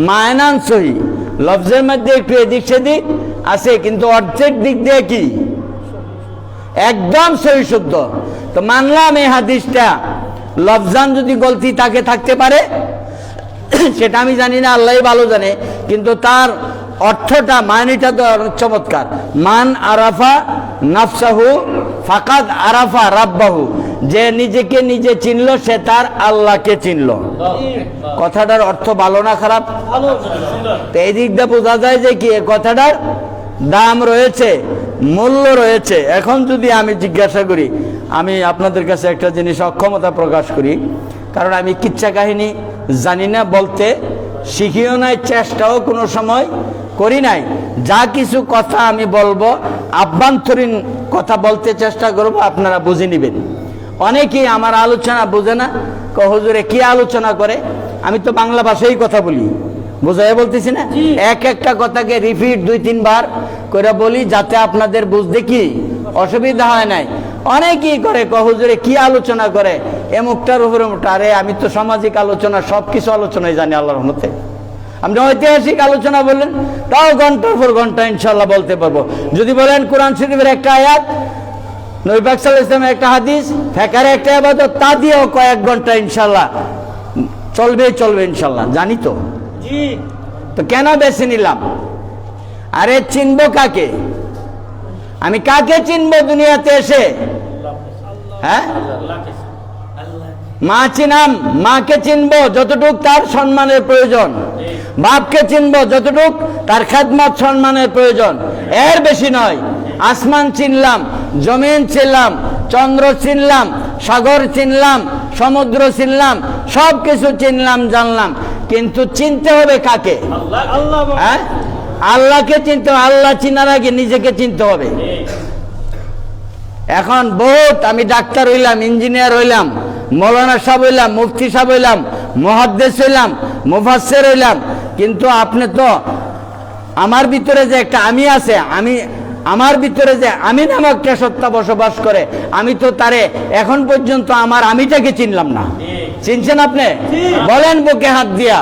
মায়নান সহি, লফজের মধ্যে একটু এদিক সেদিক আছে, কিন্তু অর্ধেক দিক দিয়ে কি একদম সহি শুদ্ধ। তো মানলাম এই হাদিসটা লফজান যদি গলতি তাকে থাকতে পারে, সেটা আমি জানি না, আল্লাহই ভালো জানে, কিন্তু তার অর্থটা মানিটা তো চমৎকার। মান আরাফা নাফসাহু ফাকাদ আরাফা রাব্বাহু, যে নিজেকে নিজে চিনল সে তার আল্লাহকে চিনল। কথাটার অর্থ ভালো না খারাপ? তো এই দিক দিয়ে বোঝা যায় যে কি কথাটার দাম রয়েছে, মূল্য রয়েছে। এখন যদি আমি জিজ্ঞাসা করি, আমি আপনাদের কাছে একটা জিনিস অক্ষমতা প্রকাশ করি, কারণ আমি কিচ্ছা কাহিনী জানি না, বলতে শিখিও নাই, চেষ্টাও কোনো সময় করি নাই। যা কিছু কথা আমি বলবো আভ্যন্তরীণ কথা বলতে চেষ্টা করব, আপনারা বুঝে নেবেন। অনেকেই আমার আলোচনা বোঝে না, হুজুরে কি আলোচনা করে। আমি তো বাংলা ভাষায় কথা বলি, বুঝাই বলতেছি না, এক একটা কথাকে রিপিট 2-3 বার করে বলি, যাতে আপনাদের বুঝতে কি অসুবিধা হয় নাই। অনেকেই করে হুজুরে কি আলোচনা করে, এমুকটার উপরে মুখটা। আরে আমি তো সামাজিক আলোচনা সব কিছু আলোচনাই জানি আল্লাহর রহমতে। আপনি ঐতিহাসিক আলোচনা বললেন, তাও ঘন্টার পর ঘন্টা ইনশাল্লাহ বলতে পারবো। যদি বলেন কোরআন শরীফের একটা আয়াত, নবী পাক সাল্লাল্লাহু আলাইহি ওয়াসাল্লামের একটা হাদিস, ফিকহের একটা ইবাদত, তা দিয়েও কয়েক ঘন্টা ইনশাল্লাহ চলবে ইনশাল্লাহ, জানি তো। তো কেন বেছে নিলাম? আরে চিনবো কাকে? আমি কাকে চিনবো দুনিয়াতে এসে? হ্যাঁ, মা চিনাম, মাকে চিনবো যতটুক তার সম্মানের প্রয়োজন, বাপকে চিনবো যতটুক তার খেদমত সম্মানের প্রয়োজন, এর বেশি নয়। আসমান চিনলাম, জমিন চিনলাম, চন্দ্র চিনলাম, সাগর চিনলাম, সমুদ্র চিনলাম, সব কিছু চিনলাম, জানলাম, কিন্তু চিনতে হবে কাকে? হ্যাঁ, আল্লাহকে চিনতে হবে। আল্লাহ চিনার আগে নিজেকে চিনতে হবে। এখন বহুত আমি ডাক্তার হইলাম, ইঞ্জিনিয়ার হইলাম, মৌলানা সাহেব হইলাম, মুফতি সাহেব হইলাম, মুহাদ্দিস হইলাম, মুফাসসির হইলাম, কিন্তু আপনি তো আমার ভিতরে যে একটা আমি আছে, আমার ভিতরে যে আমি নামক একটা সত্তা বসবাস করে, আমি তো তারে এখন পর্যন্ত আমার আমিটাকে চিনলাম না। চিনছেন আপনি? বলেন বুকে হাত দিয়া,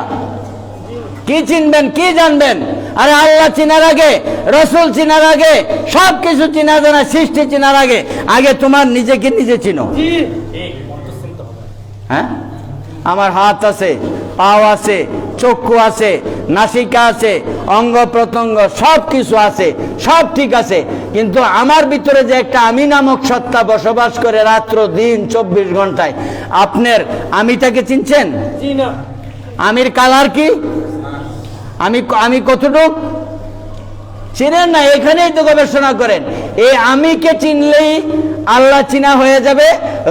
কি চিনবেন, কি জানবেন? আরে আল্লাহ চিনার আগে, রসুল চিনার আগে, সব কিছু চিনা জানা, সৃষ্টি চিনার আগে তোমার নিজেকে নিজে চিনো। হ্যাঁ, আমার হাত আছে, পাও আছে, চক্ষু আছে, নাসিকা আছে, অঙ্গ প্রত্যঙ্গ সব কিছু আছে, সব ঠিক আছে, কিন্তু আমার ভিতরে যে একটা আমি নামক সত্তা বসবাস করে রাত্র দিন 24 ঘন্টায়, আপনার আমিটাকে চিনছেন? আমির কালার কি? আমি কতটুক চিনেন না? এখানেই তো গবেষণা করেন। এই আমিকে চিনলেই আল্লাহ চিনা হয়ে যাবে,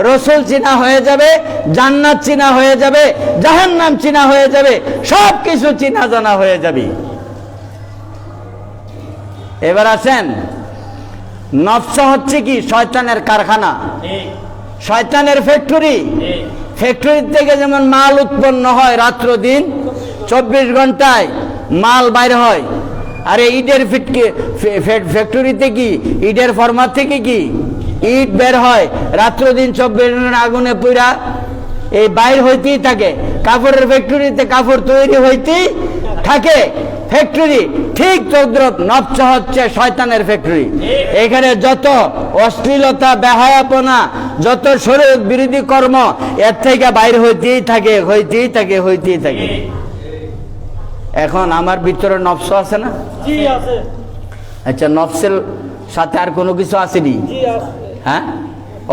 রসুল চিনা হয়ে যাবে, জান্নাত চিনা হয়ে যাবে, জাহান্নাম চিনা হয়ে যাবে, সব কিছু চিনা জানা হয়ে যাবে। এবার আসেন, নফস হচ্ছে কি? শয়তানের কারখানা, শয়তানের ফ্যাক্টরি। ফ্যাক্টরি থেকে যেমন মাল উৎপন্ন হয় রাত্র দিন 24 ঘন্টায় মাল বাইর হয়, আরে ইটের ফ্যাক্টরিতে কি ইটের ফরমার থেকে কি ইট বের হয় রাত্র দিন 24 ঘন্টা আগুনে পুরা এই বাইর হইতেই থাকে। কাপড়ের ফ্যাক্টরিতে কাপড় তৈরি হইতেই থাকে ফ্যাক্টরি। ঠিক তদ্রুপ নফস হচ্ছে শয়তানের ফ্যাক্টরি। এখানে যত অশ্লীলতা, বেহায়াপনা, যত শরীর বিরোধী কর্ম এর থেকে বাইর হইতেই থাকে, হইতেই থাকে, হইতেই থাকে। এখন আমার ভিতরে নফস আছে না? জি আছে। আচ্ছা, নফসের সাথে আর কোনো কিছু আসেনি? জি আছে। হ্যাঁ,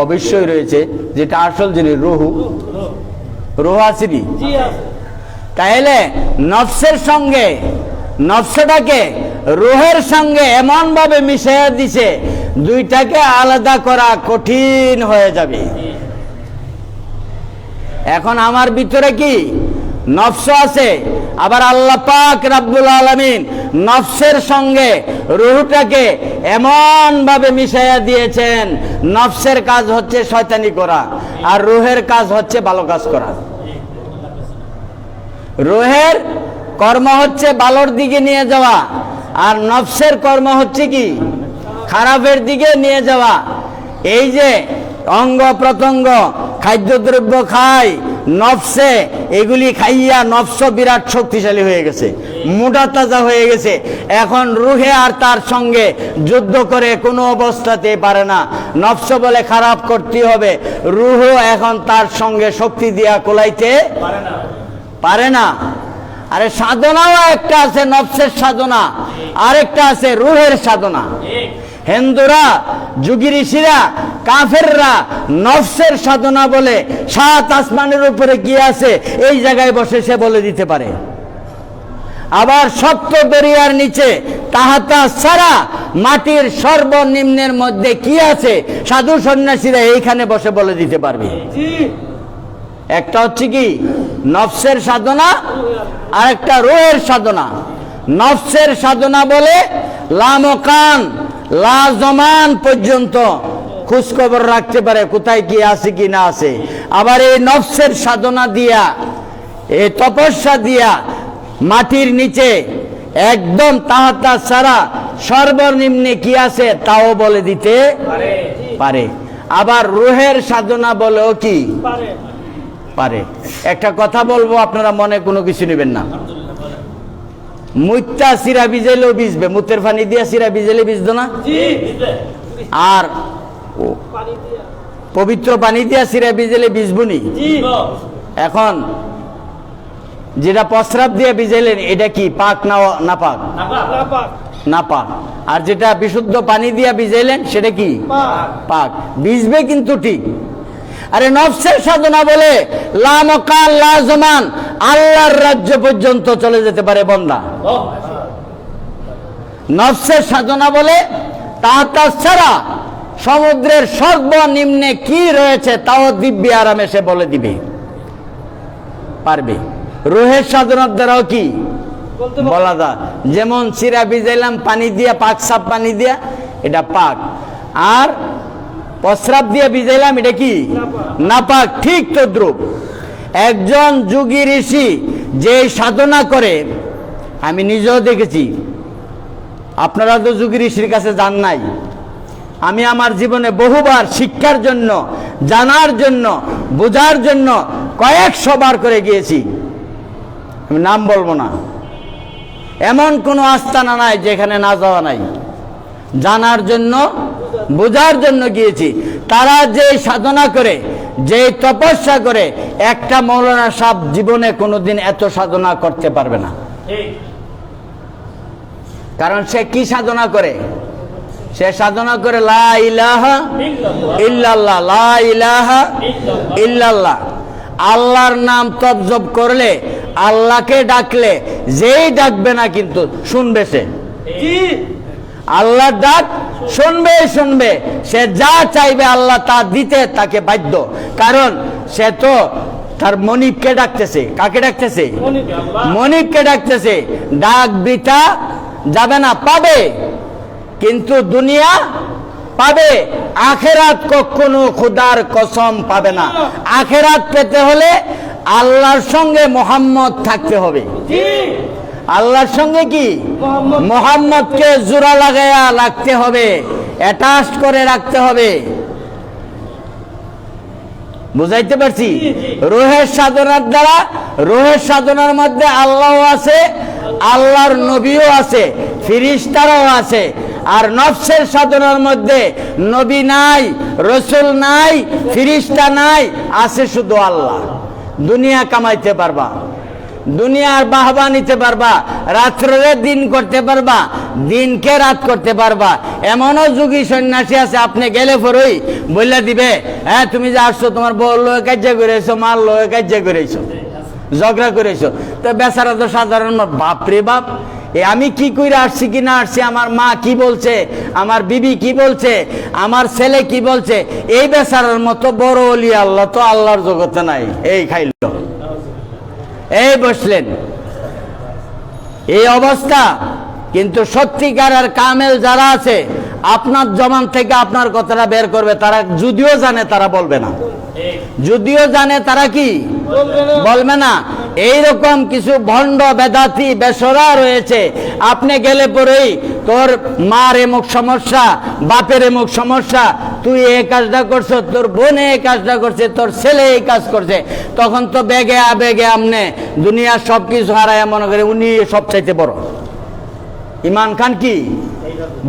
অবশ্যই রয়েছে, যেটা আসল জিনিস, রুহু। রুহু আসেনি? জি আছে। তাহলে নফসের সঙ্গে, নফসটাকে রুহের সঙ্গে এমন ভাবে মিশিয়ে দিছে, দুইটাকে আলাদা করা কঠিন হয়ে যাবে। এখন আমার ভিতরে কি নফস আছে, আবার আল্লাহ পাক রব্বুল আলামিন নফসের সঙ্গে রুহটাকে এমন ভাবে মিশাইয়া দিয়েছেন, নফসের কাজ হচ্ছে শয়তানি করা, আর রুহের কাজ হচ্ছে ভালো কাজ করা। রুহের কর্ম হচ্ছে ভালোর দিকে নিয়ে যাওয়া, আর নফসের কর্ম হচ্ছে কি? খারাপের দিকে নিয়ে যাওয়া। এই যে অঙ্গ প্রত্যঙ্গ খাদ্যদ্রব্য খায় নফসে, এগুলি খাইয়া নফস বিরাট শক্তিশালী হয়ে গেছে, মোটা তাজা হয়ে গেছে। এখন রুহে আর তার সঙ্গে যুদ্ধ করে কোনো অবস্থাতে পারে না। নফস বলে খারাপ করতে হবে, রুহ এখন তার সঙ্গে শক্তি দিয়া কোলাইতে পারে না। আরে সাধনাও একটা আছে, নফসের সাধনা, আরেকটা আছে রুহের সাধনা। হিন্দুরা, যুগী ঋষিরা, কাফেররা নফসের সাধনা বলে 7 আসমানের উপরে কি আছে এই জায়গায় বসে সে বলে দিতে পারে। আবার সপ্ত দরিয়ার নিচে তাহাতা সারা মাটির সর্বনিম্নের মধ্যে কি আছে সাধু সন্ন্যাসীরা এইখানে বসে বলে দিতে পারবে। একটা হচ্ছে কি নফসের সাধনা, আর একটা রুহের সাধনা। নফসের সাধনা বলে লামকান লাজমান পর্যন্ত খোঁজ খবর রাখতে পারে কোথায় কি আছে কি না আছে। আবার এই নফসের সাধনা দিয়া, এই তপস্যা দিয়া মাটির নিচে একদম তাহাতা সারা সর্বনিম্নে কি আছে তাও বলে দিতে পারে। আবার রুহের সাধনা বলেও কি পারে। একটা কথা বলবো, আপনারা মনে কোনো কিছু নেবেন না। মুইতা সিরা ভিজাইলেও ভিজবে, মুতের পানি দিয়া সিরা ভিজাইলে ভিজতো না? আর পবিত্র পানি দিয়া সিরা ভিজাইলে ভিজবনি। এখন যেটা প্রস্রাব দিয়ে ভিজাইলেন এটা কি পাক না নাপাক? নাপাক। আর যেটা বিশুদ্ধ পানি দিয়া ভিজাইলেন সেটা কি পাক, ভিজবে কিন্তু ঠিক। আরে নফসের সাধনা বলে লামকান লাজমান আল্লাহর রাজ্য পর্যন্ত চলে যেতে পারে বান্দা। নফসের সাধনা বলে তাহাতা ছাড়া সমুদ্রের সর্বনিম্নে কি রয়েছে তাও দিব্য আরামে সে বলে দিবে পারবে। রুহের সাধনার দ্বারাও কি বলা যায়, যেমন চিরা ভিজাইলাম পানি দিয়া, পাক সাপ পানি দিয়া, এটা পাক। আর প্রস্রাব দিয়ে ভিজাইলাম এটা কি নাপাক। ঠিক তদ্রুপ একজন যোগী ঋষি যে সাধনা করে, আমি নিজেও দেখেছি, আপনারা তো যোগী ঋষির কাছে যান নাই, আমি আমার জীবনে বহুবার শিক্ষার জন্য, জানার জন্য, বোঝার জন্য কয়েকশো বার করে গিয়েছি। আমি নাম বলবো না, এমন কোনো আস্তানা নাই যেখানে না যাওয়া নাই। জানার জন্য, বোঝার জন্য গিয়েছি। তারা যে সাধনা করে, যে তপস্যা করে, একটা মৌলানা সাহেব জীবনে কোনোদিন এত সাধনা করতে পারবে না। কারণ সে কি সাধনা করে? সে সাধনা করে লা ইলাহা ইল্লাল্লাহ, লা ইলাহা ইল্লাল্লাহ। আল্লাহর নাম তপজপ করলে, আল্লাহকে ডাকলে যেই ডাকবে না কিন্তু শুনবে সে। আল্লাহর ডাক শুনবে। সে যা চাইবে আল্লাহ তা দিতে তাকে বাধ্য। কারণ সে তো তার মনিবকে ডাকতেছে। কাকে ডাকতেছে? মনিবকে ডাকতেছে। ডাক বৃথা যাবে না, পাবে, কিন্তু দুনিয়া পাবে, আখেরাত কখনো খোদার কসম পাবে না। আখেরাত পেতে হলে আল্লাহর সঙ্গে মুহাম্মদ থাকতে হবে। আল্লাহর সঙ্গে কি? মুহাম্মদকে জোড়া লাগাইয়া রাখতে হবে, অ্যাটাচ করে রাখতে হবে। বুঝাইতে পারছি? রুহের সাধনার দ্বারা, রুহের সাধনার মধ্যে আল্লাহ আছে, আল্লাহর নবীও আছে, ফেরেশতারাও আছে। আর নফসের সাধনার মধ্যে নবী নাই, রসুল নাই, ফেরেশতা নাই, আছে শুধু আল্লাহ। দুনিয়া কামাইতে পারবা, দুনিয়ার বাহবা নিতে পারবা, রাত্রে দিন করতে পারবা, দিনকে রাত করতে পারবা। এমনও যুগী সন্ন্যাসী আছে, আপনি গেলে পরেই বললে দিবে, হ্যাঁ তুমি যে আসছো তোমার বউ লোয়ে কার্য করেছো, মাল লোয়ে কার্য করেছো, ঝগড়া করেছো। তো বেচারা তো সাধারণ, বাপরে বাপ, আমি কি করে আসছি কি না আসছি, আমার মা কি বলছে, আমার বিবি কি বলছে, আমার ছেলে কি বলছে। এই বেচারার মতো বড় ওলি আল্লাহ তো আল্লাহর জগতে নাই। এই খাইল, এই বসলেন, এই অবস্থা। কিন্তু সত্যিকার আর কামেল যারা আছে, আপনার জবান থেকে আপনার কথাটা বের করবে, তারা যদিও জানে তারা বলবে না, যদিও জানে তারা কি বলবে না। এইরকম কিছু ভণ্ড বেদাতি বেসরা রয়েছে, আপনি গেলে পরেই তোর মার এমুক সমস্যা, বাপের এমুক সমস্যা, তুই এই কাজটা করছো, তোর বোনে এই কাজটা করছে, তোর ছেলে এই কাজ করছে, তখন তো বেগে আবেগে আমনে দুনিয়ার সব কিছু হারায় মনে করে উনি সবচাইতে বড়। ইমান খান কি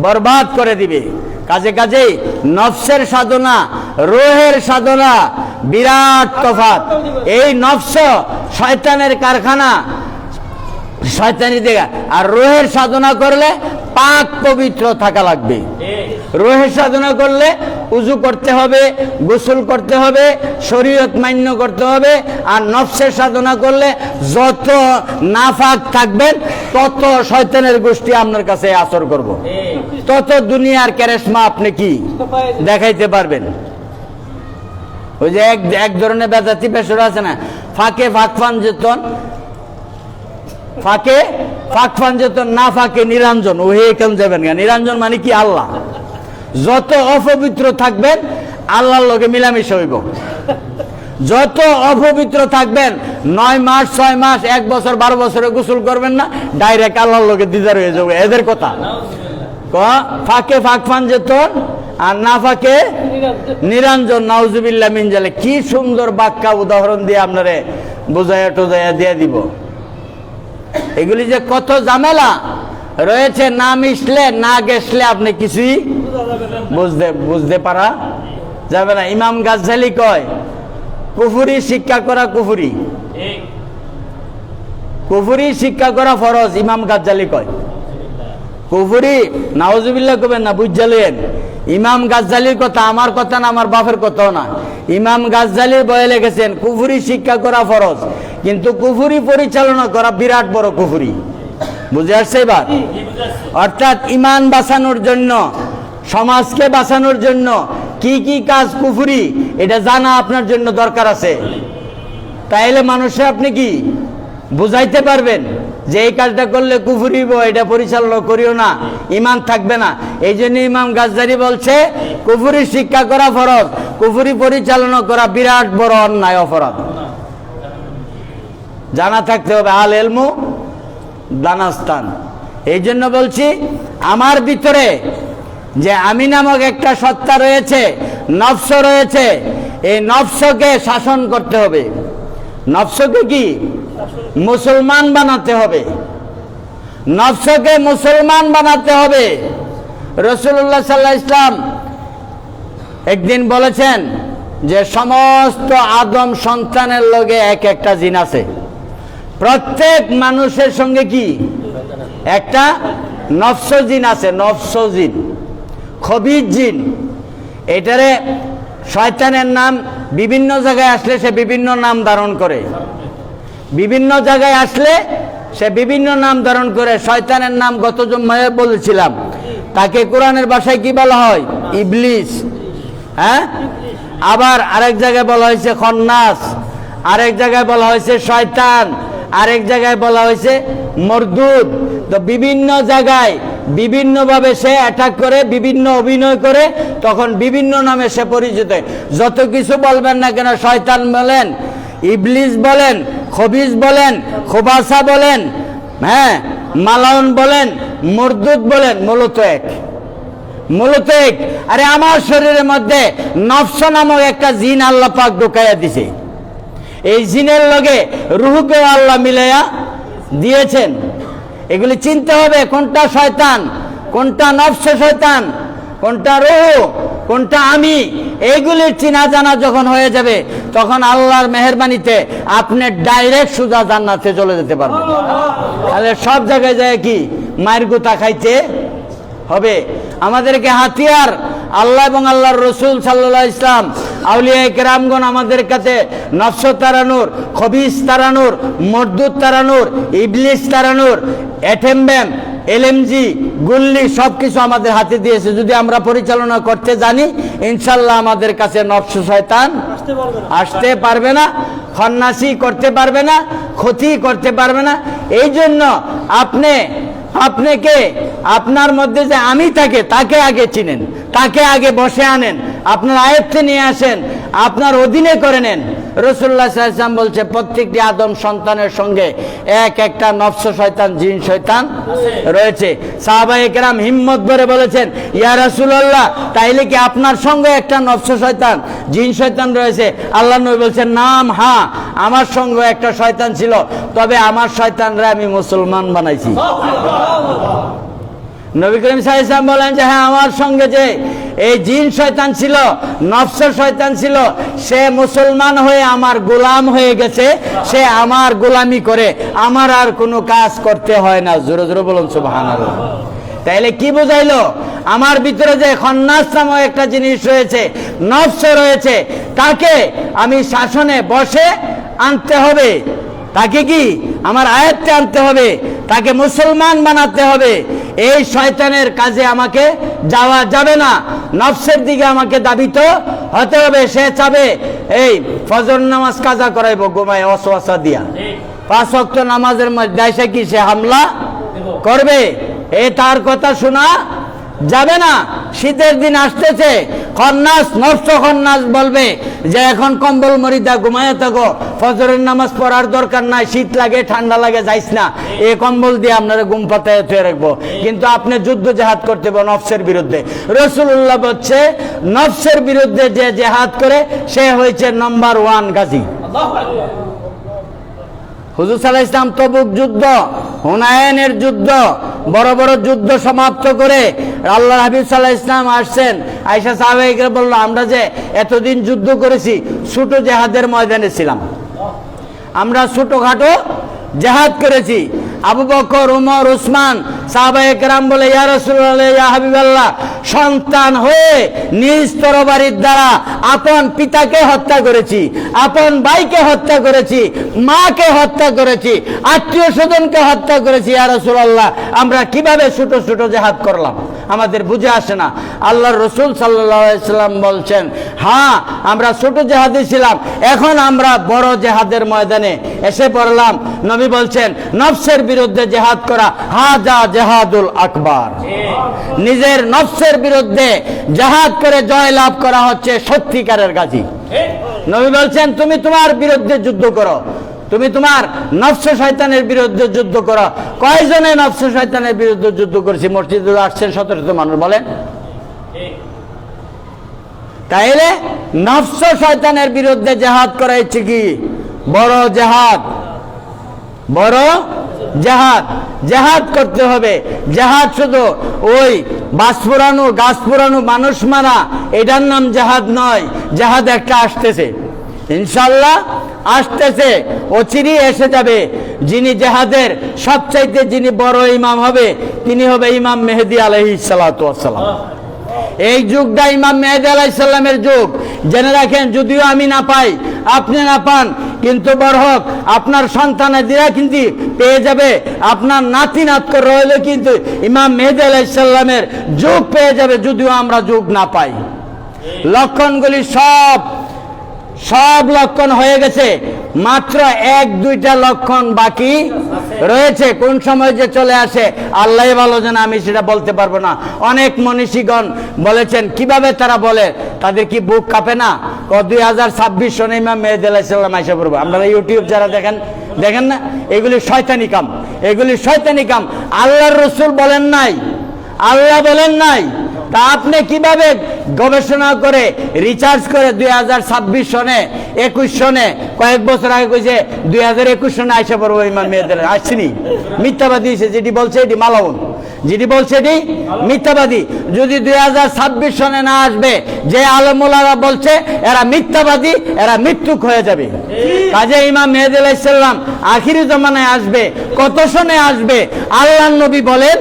বরবাদ করে দিবে। কাজেই নফসের সাধনা, রোহের সাধনা বিরাট তফাৎ। এই নফস শয়তানের কারখানা, শয়তানি দেখা। আর রোহের সাধনা করলে পাক পবিত্র থাকা লাগবে। রোহের সাধনা করলে উজু করতে হবে, গোসল করতে হবে, শরীয়ত মান্য করতে হবে। আর নফসের সাধনা করলে যত নাফাক থাকবেন তত শয়তানের গোষ্ঠী আপনার কাছে আসর করব, তত দুনিয়ার ক্যারেশমা আপনি কি দেখাইতে পারবেন। ওই যে এক ধরনের বেদাতি বেসরা আছে না, ফাঁকে ফাঁকফান যেতন, ফাঁকে ফাঁকফান যেতন, না ফাঁকে নিরঞ্জন, ও কেন যাবেন না। নিরঞ্জন মানে কি? আল্লাহ। যত অপবিত্র থাকবেন আল্লাহর লগে মিলামিশা হইব। যত অপবিত্র থাকবেন, 9 মাস 6 মাস 1 বছর 12 বছরে গোসল করবেন না, ডাইরেক্ট আল্লাহর লগে দিদার হয়ে যাবে। এদের কথা ফাঁকে ফাঁকফান যেতন, আর না ফাঁকে নিরঞ্জন, নাউজুবিল্লাহ মিন জালিক। কি সুন্দর বাক্যা উদাহরণ দিয়ে আপনারে বুঝাইয়া টুজাইয়া দিয়ে দিব। এগুলি যে কত ঝামেলা রয়েছে, না মিশলে না গেছলে আপনি কিছুই বুঝতে পারা যাবে না। ইমাম গাজ্জালি কয়, কুফরি শিক্ষা করা কুফরি, কুফরি শিক্ষা করা ফরজ। ইমাম গাজ্জালি কয় কুফরি, নাউজুবিল্লাহ কবেন না, বুঝালেন। ইমাম গাজ্জালির কথা, আমার কথা না, আমার বাপের কথাও না। ইমাম গাজ্জালির বয়ে লিখেছেন কুফরি শিক্ষা করা ফরজ, কিন্তু কুফরি পরিচালনা করা বিরাট বড় কুফরি। বুঝে আসছে এবার? অর্থাৎ ইমান বাঁচানোর জন্য, সমাজকে বাঁচানোর জন্য কি কি কাজ কুফরি, এটা জানা আপনার জন্য দরকার আছে। তাইলে মানুষে আপনি কি বুঝাইতে পারবেন যে এই কাজটা করলে কুফরি, এটা পরিচালনা করিও না, ইমান থাকবে না। এই জন্য ইমাম গাজ্জালি বলছে কুফরি শিক্ষা করা ফরজ, কুফরি পরিচালনা করা বিরাট বড় অন্যায়, অপরাধ। জানা থাকতে হবে, আল ইলমু দানাস্তান। এই জন্য বলছি, আমার ভিতরে যে আমি নামক একটা সত্তা রয়েছে, নফস রয়েছে, এই নফসকে শাসন করতে হবে। নফসকে কি মুসলমান বানাতে হবে, নফসকে মুসলমান বানাতে হবে। রাসূলুল্লাহ সাল্লাল্লাহু আলাইহি ওয়াসাল্লাম একদিন বলেছেন যে সমস্ত আদম সন্তানের লগে এক একটা জিন আছে। প্রত্যেক মানুষের সঙ্গে কি একটা নফস জিন আছে, নফস জিন, খবিজ জিন। এটারে শয়তানের নাম বিভিন্ন জায়গায় আসলে সে বিভিন্ন নাম ধারণ করে, বিভিন্ন জায়গায় আসলে সে বিভিন্ন নাম ধারণ করে। শয়তানের নাম গত জুম্মায় বলেছিলাম, তাকে কোরআনের ভাষায় কি বলা হয়? ইবলিস। হ্যাঁ, আবার আরেক জায়গায় বলা হয়েছে খন্নাস, আরেক জায়গায় বলা হয়েছে শয়তান, আরেক জায়গায় বলা হয়েছে মরদুদ। তো বিভিন্ন জায়গায় বিভিন্নভাবে সে অ্যাটাক করে, বিভিন্ন অভিনয় করে, তখন বিভিন্ন নামে সে পরিচিত। যত কিছু বলবেন না কেন, শয়তান বলেন, ইবলিস বলেন, খবিজ বলেন, খোবাসা বলেন, হ্যাঁ মালাউন বলেন, মরদুদ বলেন, মূলত এক, মূলত এক। আরে আমার শরীরের মধ্যে নফস নামক একটা জিন আল্লাহ পাক ঢুকাইয়া দিছে। এই জিনের লগে রুহকে আল্লাহ মিলাইয়া দিয়েছেন। এগুলি চিনতে হবে, কোনটা শয়তান, কোনটা নফস শয়তান, কোনটা রুহ, কোনটা আমি। এইগুলির চিনা জানা যখন হয়ে যাবে, তখন আল্লাহর মেহেরবানিতে আপনি ডাইরেক্ট সোজা জান্নাতে চলে যেতে পারবেন। তাহলে সব জায়গায় যায় কি মায়ের গুতা খাইতে হবে। আমাদেরকে হাতিয়ার আল্লাহ এবং আল্লাহর রসুল সাল্লাল্লাহু আলাইহি ইসলাম, আউলিয়া কেরামগণ আমাদের কাছে নফস তাড়ানোর, খবিস তাড়ানোর, মরদুদ তাড়ানোর, ইবলিস তাড়ানোর, এটেমবেম, এলএমজি, গুল্লি সব কিছু আমাদের হাতে দিয়েছে। যদি আমরা পরিচালনা করতে জানি, ইনশাল্লাহ আমাদের কাছে নফস শয়তান আসতে পারবে না, খন্নাসি করতে পারবে না, ক্ষতি করতে পারবে না। এই জন্য আপনাকে আপনার মধ্যে যে আমি থাকে, তাকে আগে চিনেন, তাকে আগে বসে আনেন, আপনার আয়ত্তে নিয়ে আসেন, আপনার অধীনে করে নেন। রাসূলুল্লাহ সাল্লাল্লাহু আলাইহি ওয়াসাল্লাম বলছে, প্রত্যেকটি আদম সন্তানের সঙ্গে এক একটা নফস শয়তান, জিন শয়তান রয়েছে। সাহাবায়ে কেরাম হিম্মত ভরে বলেছেন, ইয়া রাসূলুল্লাহ, তাইলে কি আপনার সঙ্গে একটা নফস শয়তান, জিন শয়তান রয়েছে? আল্লাহ নবী বলছেন, নাম, হ্যাঁ, আমার সঙ্গে একটা শয়তান ছিল, তবে আমার শয়তানরা আমি মুসলমান বানাইছি। নবী করিম সাল্লাল্লাহু আলাইহি ওয়াসাল্লাম বলেন যে হ্যাঁ, আমার সঙ্গে যে এই জিন শয়তান ছিল, নফস শয়তান ছিল, সে মুসলমান হয়ে আমার গোলাম হয়ে গেছে, সে আমার গোলামি করে, আমার আর কোনো কাজ করতে হয় না। জোরে জোরে বলুন সুবহানাল্লাহ। তাইলে কি বোঝাইলো? আমার ভিতরে যে খন্নাস নামক একটা জিনিস রয়েছে, নফস রয়েছে, তাকে আমি শাসনে বসে আনতে হবে, তাকে কি আমার আয়ত্তে আনতে হবে, তাকে মুসলমান বানাতে হবে। এই শয়তানের কাজে আমাকে যাওয়া যাবে না, নফসের দিকে আমাকে দাবিত হতে হবে। সে চাবে এই ফজর নামাজ কাজা করাইব ঘুমায় ওয়াসওয়াসা দিয়া, 5 ওয়াক্ত নামাজের মধ্যে এসে কি সে হামলা করবে? এ তার কথা শোনা যাবে না। শীতের দিন আসতেছে, খন্নাস, নফস খন্নাস বলবে যে এখন কম্বল মরিদা ঘুমায় থাকো, ফজরের নামাজ পড়ার দরকার নাই, শীত লাগে ঠান্ডা লাগে, যাইস না, এই কম্বল দিয়ে আপনারা ঘুম পাতায় থুয়ে রাখবো। কিন্তু আপনি যুদ্ধ জেহাদ করতে হবে নফসের বিরুদ্ধে। রাসূলুল্লাহ বলছে, নফসের বিরুদ্ধে যে জেহাদ করে সে হয়েছে নম্বর 1 গাজী। হুজুর সাল্লাল্লাহু আলাইহি ওয়াসাল্লাম তবুক যুদ্ধ, হুনায়নের যুদ্ধ, বড় বড় যুদ্ধ সমাপ্ত করে আল্লাহর হাবিব সাল্লাল্লাহু আলাইহি ওয়াসাল্লাম আসছেন। আয়েশা সাহাবায়ে বলল, আমরা যে এতদিন যুদ্ধ করেছি, ছোট জেহাদের ময়দানে ছিলাম, আমরা ছোটখাটো জেহাদ করেছি। আবু বকর, উমর, উসমান সাহাবায়ে কেরাম বলে, ইয়া রাসূলুল্লাহ, ইয়া হাবিবাল্লাহ, সন্তান হয়ে নিজ তরবারির দ্বারা আপন পিতাকে হত্যা করেছি, আপন ভাইকে হত্যা করেছি, মাকে হত্যা করেছি, আত্মীয় স্বজনকে হত্যা করেছি। ইয়া রাসূলুল্লাহ, আমরা কিভাবে ছোট ছোট জেহাদ করলাম, আমাদের বুঝে আসে না। আল্লাহর রাসূল সাল্লাল্লাহু আলাইহি ওয়াসাল্লাম বলছেন, হ্যাঁ, আমরা ছোট জেহাদে ছিলাম, এখন আমরা বড় জেহাদের ময়দানে এসে পড়লাম। নবী বলছেন, নফসের বিরুদ্ধে জেহাদ করা হাজা জেহাদুল আকবার। নিজের নফসের বিরুদ্ধে জেহাদ করে জয় লাভ করা হচ্ছে সত্যিকারের গাজী। নবী বলছেন, তুমি তোমার বিরুদ্ধে যুদ্ধ করো, তুমি তোমার নফস শয়তানের বিরুদ্ধে যুদ্ধ করো। কয়জনে নফস শয়তানের বিরুদ্ধে যুদ্ধ করেছি? মসজিদে আসছেন 1700 মানুষ, বলেন। তাইলে নফস শয়তানের বিরুদ্ধে জেহাদ করা হচ্ছে কি বড় জেহাদ, বড় জাহাদ, জাহাদ করতে হবে। জাহাদ শুধু ওই বাস পোড়ানো, গাছ পোড়ানো, মানুষ মারা, এটার নাম জাহাদ নয়। জাহাদ একটা আসতেছে, ইনশাল্লাহ আসতেছে, অচিরেই এসে যাবে। যিনি জাহাদের সবচাইতে যিনি বড় ইমাম হবে, তিনি হবে ইমাম মেহেদী আলাইহিস সালাতু ওয়াস সালাম। এই যুগটা ইমাম মেহেদী আলাইহিস সালামের যুগ। জেনে রাখেন, যদিও আমি না পাই, আপনি না পান, কিন্তু বরহক আপনার সন্তানাদিরা কিন্তু পেয়ে যাবে, আপনার নাতি নাতক রইলে কিন্তু ইমাম মেহেদী আলাইহিস সালামের যুগ পেয়ে যাবে, যদিও আমরা যুগ না পাই। লক্ষণগুলি সব লক্ষণ হয়ে গেছে, মাত্র 1-2টা লক্ষণ বাকি রয়েছে। কোন সময় যে চলে আসে আল্লাহ ভালো জানে, আমি সেটা বলতে পারবো না। অনেক মনীষীগণ বলেছেন, কিভাবে তারা বলে, তাদের কি বুক কাঁপে না? 2026 সনে ইমাম মেহেদী আলাইহিস সালাম আইসা পড়বে। আপনারা ইউটিউব যারা দেখেন না, এগুলি শয়তানি কাম, এগুলি শয়তানি কাম। আল্লাহর রাসূল বলেন নাই, আল্লাহ বলেন নাই, তা আপনি কিভাবে গবেষণা করে রিসার্চ করে 2026 সনে 21 সনে কয়েক বছর আগে কইছে 2021 সনে আইসা পড়বো ইমাম মেহেদী আসছেনি? মিথ্যাবাদী, যেটি বলছে এটি মালাউন, যেটি বলছে এটি মিথ্যাবাদী। যদি 2026 সনে না আসবে, যে আলেমুলারা বলছে এরা মিথ্যাবাদী, এরা মৃত্যুক হয়ে যাবে। কাজে ইমাম মেহেদী আলাইহিস সালাম আখিরি জমানায় আসবে। কত সনে আসবে আল্লাহর নবী বলেন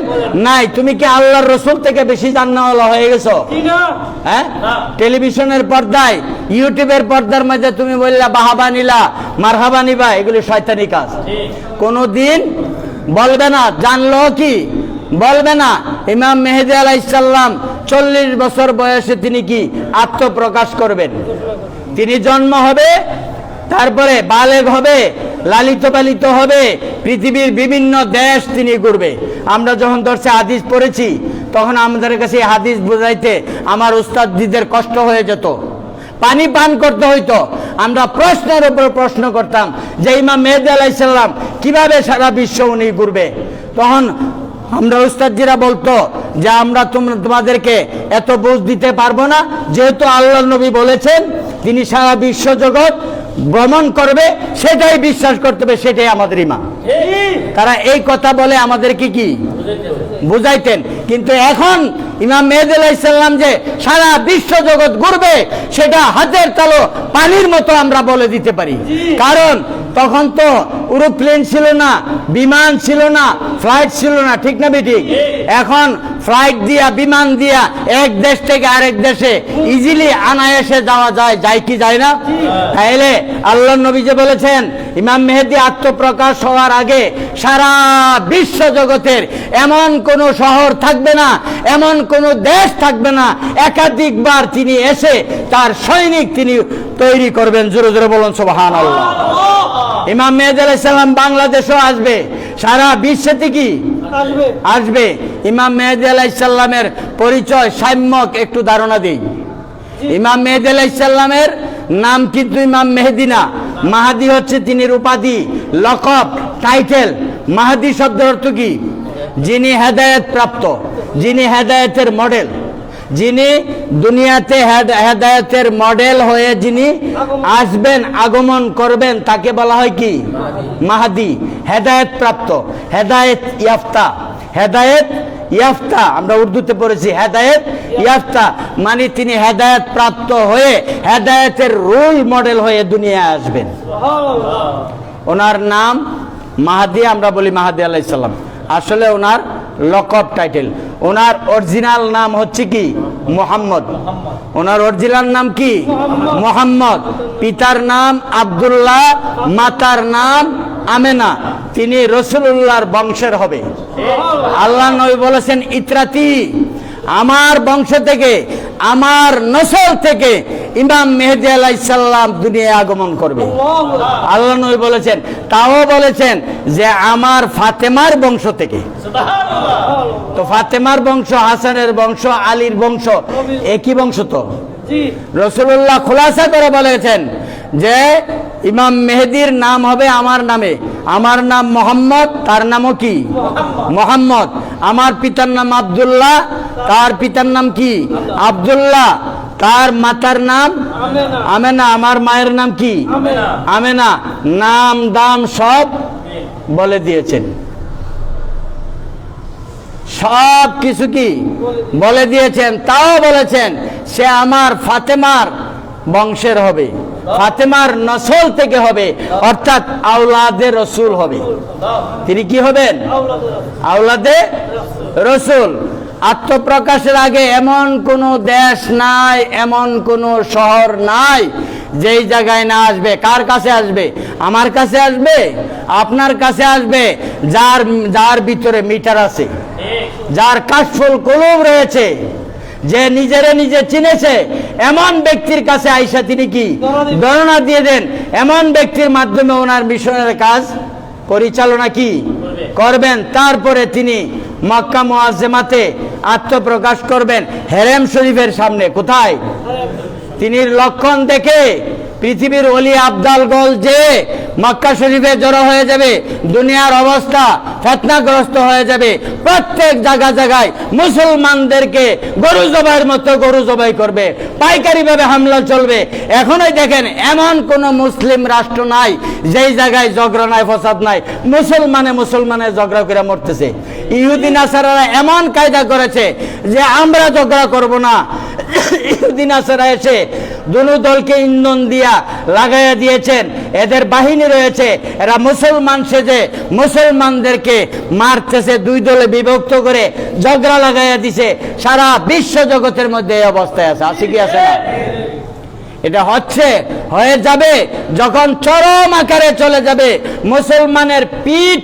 নাই। তুমি কি আল্লাহর রাসূল থেকে বেশি জান্নাওয়ালা হয়ে গেছো? হ্যাঁ, টেলিভিশনের পর্দায়, ইউটিউবের পর্দার মধ্যে তুমি বললা বাহাবা নিলা, মারহাবা নিবা, এগুলি শয়তানি কাজ। কোনদিন বলবে না, জানলো কি বলবে না। ইমাম মেহেদী আলাইহিস সালাম 40 বছর বয়সে তিনি কি আত্মপ্রকাশ করবেন? তিনি জন্ম হবে, তারপরে বালেগ হবে, লালিত পালিত হবে, পৃথিবীর বিভিন্ন দেশ তিনি ঘুরবে। আমরা যখন দর্শে হাদিস পড়েছি, তখন আমাদের কাছে হাদিস বোঝাইতে আমার উস্তাদদের কষ্ট হয়ে যেত, পানি পান করতে হইতো। আমরা প্রশ্নের উপর প্রশ্ন করতাম যে ইমাম মেহেদী আলাইহিস সালাম কিভাবে সারা বিশ্ব উনি ঘুরবে। তখন আমরা উস্তাদজিরা বলতো যে আমরা তোমাদেরকে এত বুঝ দিতে পারবো না, যেহেতু আল্লাহর নবী বলেছেন তিনি সারা বিশ্ব জগৎ ভ্রমণ করবে, সেটাই বিশ্বাস করতে হবে, সেটাই আমাদের ঈমান। তারা এই কথা বলে আমাদেরকে কি বুঝাইতেন। কিন্তু এখন ইমাম মেহেদী আলাইহিস সালাম যে সারা বিশ্ব জগৎ ঘুরবে, সেটা হাতের তালু পানির মতো আমরা বলে দিতে পারি। কারণ তখন তো এরোপ্লেন ছিল না, বিমান ছিল না, ফ্লাইট ছিল না, ঠিক না বেঠিক? এখন ফ্লাইট দিয়া, বিমান দিয়া এক দেশ থেকে আরেক দেশে ইজিলি আনায়াসে যাওয়া যায় কি যায় না? তাইলে আল্লাহর নবী যে বলেছেন ইমাম মেহেদী আত্মপ্রকাশ হওয়ার আগে সারা বিশ্ব জগতের এমন কোন শহর থাকবে না, এমন কোন দেশ থাকবে না, একাধিকবার তিনি এসে তার সৈনিক তিনি তৈরি করবেন। জোরে জোরে বলুন সুবহানাল্লাহ। ইমাম মেহেদী আলাইহিস সালাম বাংলাদেশও আসবে, সারা বিশ্বে কি আসবে। ইমাম মেহেদী আলাইহিস সালামের পরিচয় সাম্যক একটু ধারণা দিই। ইমাম মেহেদী আলাইহিস সালামের নাম কিন্তু ইমাম মেহেদী না, মাহাদি হচ্ছে তিনি উপাধি, লকব, টাইটেল। মাহাদি শব্দের অর্থ কি? যিনি হেদায়েত প্রাপ্ত, যিনি হেদায়েতের মডেল, যিনি দুনিয়াতে হেদায়েতের মডেল হয়ে যিনি আসবেন, আগমন করবেন, তাকে বলা হয় কি? মাহাদি। হেদায়েত প্রাপ্ত, হেদায়েত ইয়াফতা, হেদায়েত ইয়াফতা আমরা উর্দুতে পড়েছি। হেদায়েত ইয়াফতা মানে তিনি হেদায়েত প্রাপ্ত হয়ে হেদায়েতের রোল মডেল হয়ে দুনিয়ায় আসবেন। ওনার নাম মাহাদি, আমরা বলি মাহাদি আলাইহিস সালাম, আসলে ওনার লকব টাইটেল। ওনার অরিজিনাল নাম হচ্ছে কি? মুহাম্মদ। ওনার অরিজিনাল নাম কি? মুহাম্মদ। পিতার নাম আব্দুল্লাহ, মাতার নাম আমেনা। তিনি রাসূলুল্লাহর বংশের হবে। আল্লাহ নবী বলেছেন ইতরাতি, আমার বংশ থেকে, আমার নসল থেকে ইমাম মেহেদী আলাইহিস সালাম দুনিয়ায় আগমন করবে। আল্লাহ নবী বলেছেন, তাও বলেছেন যে আমার ফাতেমার বংশ থেকে। তো ফাতেমার বংশ, হাসানের বংশ, আলীর বংশ একই বংশ। তো রাসূলুল্লাহ খুলাসা করে বলেছেন যে ইমাম মেহেদীর নাম হবে আমার নামে। আমার নাম মোহাম্মদ, তার নামও কি? মোহাম্মদ। আমার পিতার নাম আব্দুল্লাহ, তার পিতার নাম কি? আব্দুল্লাহ। তার মাতার নাম আমেনা, আমার মায়ের নাম কি? আমেনা। নাম দাম সব বলে দিয়েছেন। সব কিছু কি বলে দিয়েছেন। তাও বলেছেন সে আমার ফাতেমার বংশের হবে, ফাতেমার নসল থেকে হবে, অর্থাৎ আওলাদে রসুল হবে। তিনি কি হবেন? আওলাদে রসুল। আত্মপ্রকাশের আগে এমন কোনো দেশ নাই, এমন কোনো শহর নাই যেই জায়গায় না আসবে। কার কাছে আসবে? আমার কাছে আসবে, আপনার কাছে আসবে, যার ভিতরে মিটার আছে, যার কাশফুল কুলুব রয়েছে, যে নিজেরে নিজে চিনেছে, এমন ব্যক্তির কাছে আইসা তিনি কি গণনা দিয়ে দেন। এমন ব্যক্তির মাধ্যমে ওনার মিশনের কাজ পরিচালনা কি করবেন। তারপরে তিনি মক্কা মুআজ্জমাতে আত্মপ্রকাশ করবেন হেরেম শরীফের সামনে। কোথায়? তিনি লক্ষণ দেখে পৃথিবীর ওলি আবদালগণ যে মক্কা শরীফে জড়ো হয়ে যাবে, দুনিয়ার অবস্থা ফিতনাগ্রস্ত হয়ে যাবে। প্রত্যেক জায়গায় মুসলমানদেরকে গরু জবাইয়ের মতো গরু জবাই করবে, পাইকারি ভাবে হামলা চলবে। এখনই দেখেন এমন কোন মুসলিম রাষ্ট্র নাই যেই জায়গায় ঝগড়া নাই, ফসাদ নাই, মুসলমানে ঝগড়া করে মরতেছে। ইহুদি নাসারারা এমন কায়দা করেছে যে আমরা ঝগড়া করব না। ইহুদি নাসারা এসে দুনো দলকে ইন্ধন দিয়া লাগাইয়া দিয়েছেন, এদের বাহিনী রয়েছে, এরা মুসলমান সেজে মুসলমানদেরকে মারতেছে, দুই দলে বিভক্ত করে ঝগড়া লাগাইয়া দিছে। সারা বিশ্ব জগতের মধ্যে এই অবস্থায় আছে। আছে কি আছে না? এটা হয়ে যাবে যখন চরম আকারে চলে যাবে, মুসলমানের পিঠ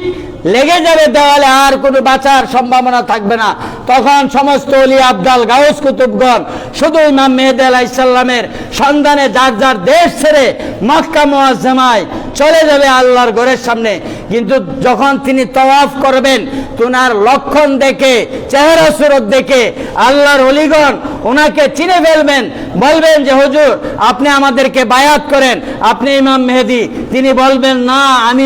লেগে যাবে দেওয়ালে, আর কোনো বাঁচার সম্ভাবনা থাকবে না। তখন সমস্ত ওলি আবদাল গাউস কুতুবগণ শুধু ইমাম মেহেদী আলাইহিস সালামের সন্ধানে যার যার দেশ ছেড়ে মক্কা মুআজ্জমায় চলে যাবে আল্লাহর ঘরের সামনে। কিন্তু যখন তিনি তওয়াফ করবেন, তোনার লক্ষণ দেখে, চেহারা সুরত দেখে আল্লাহর ওলিগণ ওনাকে চিনে ফেলবেন, বলবেন যে হুজুর আপনি আমাদেরকে বায়াত করেন, আপনি ইমাম মেহেদী। তিনি বলবেন না, আমি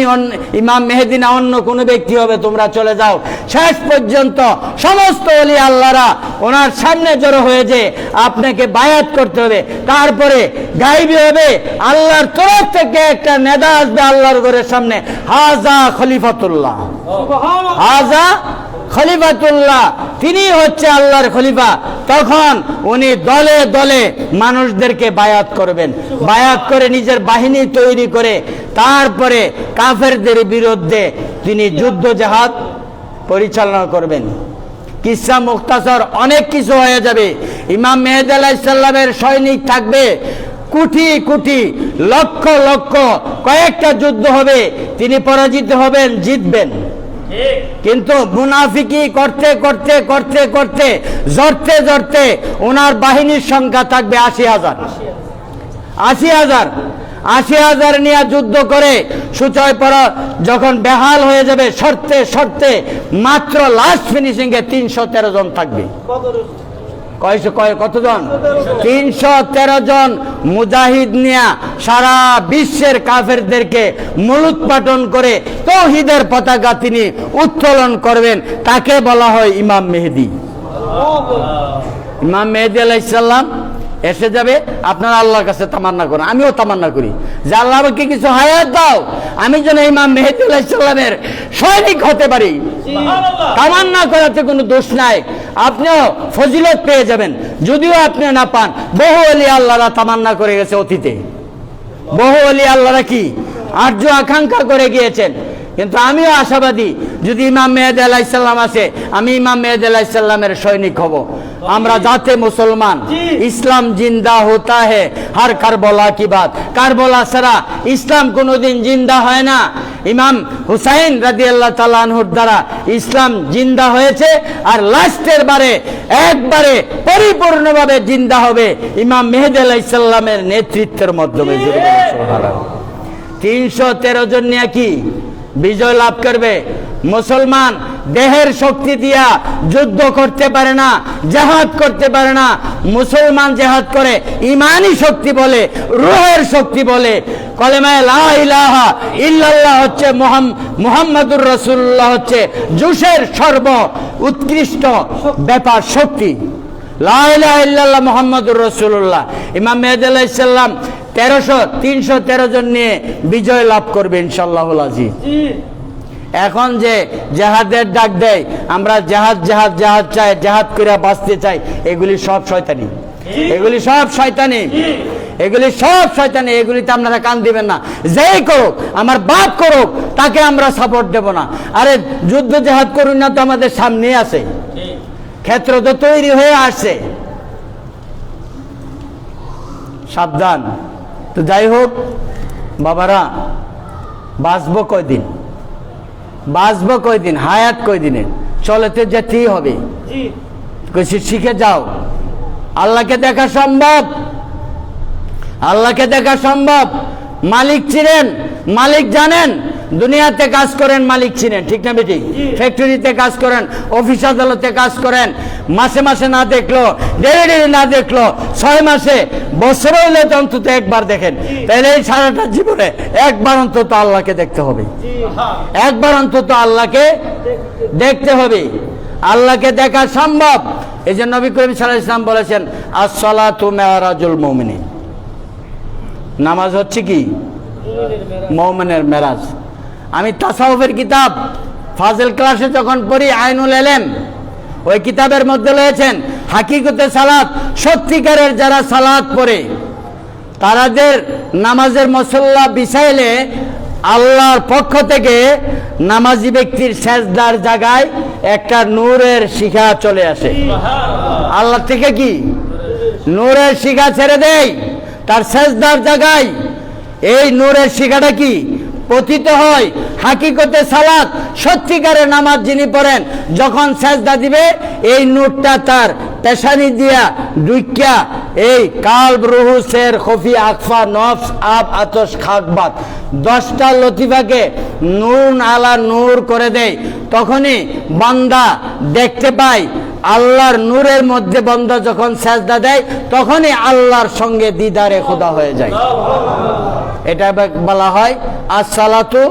ইমাম মেহেদী না, অন্য কোনো ব্যক্তি হবে, তোমরা চলে যাও। শেষ পর্যন্ত সমস্ত ওলি আল্লাহরা ওনার সামনে জড়ো হয়ে যে আপনাকে বায়াত করতে হবে। তারপরে গায়েবী হবে আল্লাহর তরফ থেকে একটা নেদা আসবে আল্লাহর ঘরের সামনে, হাজা খলিফাতুল্লাহ, হাজা খলিফাতুল্লাহ, তিনি হচ্ছে আল্লাহর খলিফা। তখন উনি দলে দলে মানুষদেরকে বায়াত করবেন, বায়াত করে নিজের বাহিনী তৈরি করে তারপরে কাফেরদের বিরুদ্ধে তিনি যুদ্ধ জাহাদ পরিচালনা করবেন। কিসসা মুখতাসর অনেক কিছু হয়ে যাবে। ইমাম মেহেদী আলাইহিস সালামের সৈনিক থাকবে কোটি কোটি, লক্ষ লক্ষ, কয়েকটা যুদ্ধ হবে, তিনি পরাজিত হবেন, জিতবেন। কিন্তু মুনাফিকি করতে করতে করতে করতে জড়তে জড়তে ওনার বাহিনীর সংখ্যা থাকবে 80,000। 80,000 নিয়ে যুদ্ধ করে সুচয় পরা যখন বেহাল হয়ে যাবে, শর্তে শর্তে মাত্র লাস্ট ফিনিশিং এ 313 জন থাকবে। কতজন? 313 জন মুজাহিদ নিয়ে সারা বিশ্বের কাফেরদেরকে মূলোৎপাটন করে তাওহীদের পতাকা তিনি উত্তোলন করবেন। তাকে বলা হয় ইমাম মেহেদী। ইমাম মেহেদী আলাইহিস সালাম এসে যাবে। আপনারা আল্লাহর কাছে তামান্না করেন, আমিও তামান্না করি যে আল্লাহ আমাকে কিছু হায়াত দাও, আমি যেন ইমাম মেহেদী আলাইহিস সালামের সৈনিক হতে পারি। তামান্না করাতে কোনো দোষ নাই, আপনিও ফজিলত পেয়ে যাবেন। যদিও আপনি না পান, বহু ওলি আল্লাহরা তামান্না করে গেছে অতীতে, বহু ওলি আল্লাহরা কি আরজু আকাঙ্ক্ষা করে গিয়েছেন। কিন্তু আমিও আশাবাদী, যদি ইমাম মেহেদী আলাইহিস সালাম আসে, আমি ইমাম মেহেদী আলাইহিস সালামের সৈনিক হব। আমরা জাতে মুসলমান, ইসলাম জিন্দা হোতা হে হর কারবালা কি বাত। কারবালা ছাড়া ইসলাম কোনোদিন জিন্দা হয় না। ইমাম হুসাইন রাদিয়াল্লাহু তাআলা আনহুর দ্বারা ইসলাম জিন্দা হয়েছে, আর লাস্টের বারে একবারে পরিপূর্ণভাবে জিন্দা হবে ইমাম মেহেদী আলাইহিস সালামের নেতৃত্বের মাধ্যমে। 313 জন নিয়ে কি বিজয় লাভ করবে? মুসলমান দেহের শক্তি দিয়া যুদ্ধ করতে পারে না, জিহাদ করতে পারে না। মুসলমান জিহাদ করে ইমানি শক্তি বলে, রূহের শক্তি বলে। কলেমায়ে লা ইলাহা ইল্লাল্লাহ হচ্ছে মুহাম্মাদুর রাসূলুল্লাহ হচ্ছে জুসের সর্ব উৎকৃষ্ট ব্যাপার শক্তি। লা ইলাহা ইল্লাল্লাহ মুহাম্মাদুর রাসূলুল্লাহ। ইমাম মেহেদী আলাইহিস সালাম 313 জন নিয়ে বিজয় লাভ করবে ইনশাআল্লাহুল আজিজ। এখন যে জেহাদের ডাক দেয়, আমরা জেহাদ জেহাদ জেহাদ চাই, জেহাদ করে বাঁচতে চাই, এগুলি সব শয়তানি, এগুলি সব শয়তানি, এগুলি সব শয়তানি। এগুলিতে আপনারা কান দিবেন না। যেই করুক, আমার বাপ করুক, তাকে আমরা সাপোর্ট দেব না। আরে যুদ্ধ জেহাদ করুন না, তো আমাদের সামনে আছে, ক্ষেত্র তো তৈরি হয়ে আসছে। সাবধান। তো যাই হোক বাবারা, বাঁচবো কয়দিন, বাঁচবো কয়দিন, হায়াত কয়দিনের, চলেতে যেতেই হবে। শিখে যাও। আল্লাহকে দেখা সম্ভব, আল্লাহকে দেখা সম্ভব। মালিক চিনেন, মালিক জানেন, দুনিয়াতে কাজ করেন, মালিক চিনেন, ঠিক না বেটি? ফ্যাক্টরিতে কাজ করেন, অফিস আদালতে কাজ করেন, মাসে মাসে না দেখলো, ডেলি ডেলি না দেখলো, 6 মাসে, বছর হইলে তো অন্তত একবার দেখেন। তাহলে এই সারাটা জীবনে একবার অন্তত আল্লাহকে দেখতে হবে, একবার অন্তত আল্লাহকে দেখতে হবে। আল্লাহকে দেখা সম্ভব। এই যে নবী করিম সাল্লাল্লাহু আলাইহি ওয়াসাল্লাম বলেছেন, আস-সালাতু মিরাজুল মুমিনিন, নামাজ হচ্ছে কি? মুমিনের মেরাজ। আমি তাসাউফের কিতাব ফাজিল ক্লাসে যখন পড়ি, আইনুল ইলম, ওই কিতাবের মধ্যে রয়েছেন হাকিকতে সালাত, সত্যিকারের যারা সালাত পড়ে তাদের নামাজের মুসল্লা বিছাইলে আল্লাহর পক্ষ থেকে নামাজি ব্যক্তির সেজদার জায়গায় একটা নূরের শিখা চলে আসে। আল্লাহ থেকে কি নূরের শিখা ছেড়ে দেয় তার সেজদার জায়গায়। এই নূরের শিখাটা কি পতিত হয়। হাকিকতে সালাত, সত্যিকারের নামাজ যিনি পড়েন, যখন সেজদা দিবে এই নূরটা তার পেশানি দিয়া দুইকা এই কালব, রুহু, সের, খফি, আকফা, নফস, আব, আতশ, খাকবাত 10টা লতিফাকে নূর আলা নূর করে দেয়। তখনই বান্দা দেখতে পায়, আল্লাহর নূরের মধ্যে বান্দা যখন সেজদা দেয়, তখনই আল্লাহর সঙ্গে দিদারে খোদা হয়ে যায়। এটা বলা হয় আস-সালাতু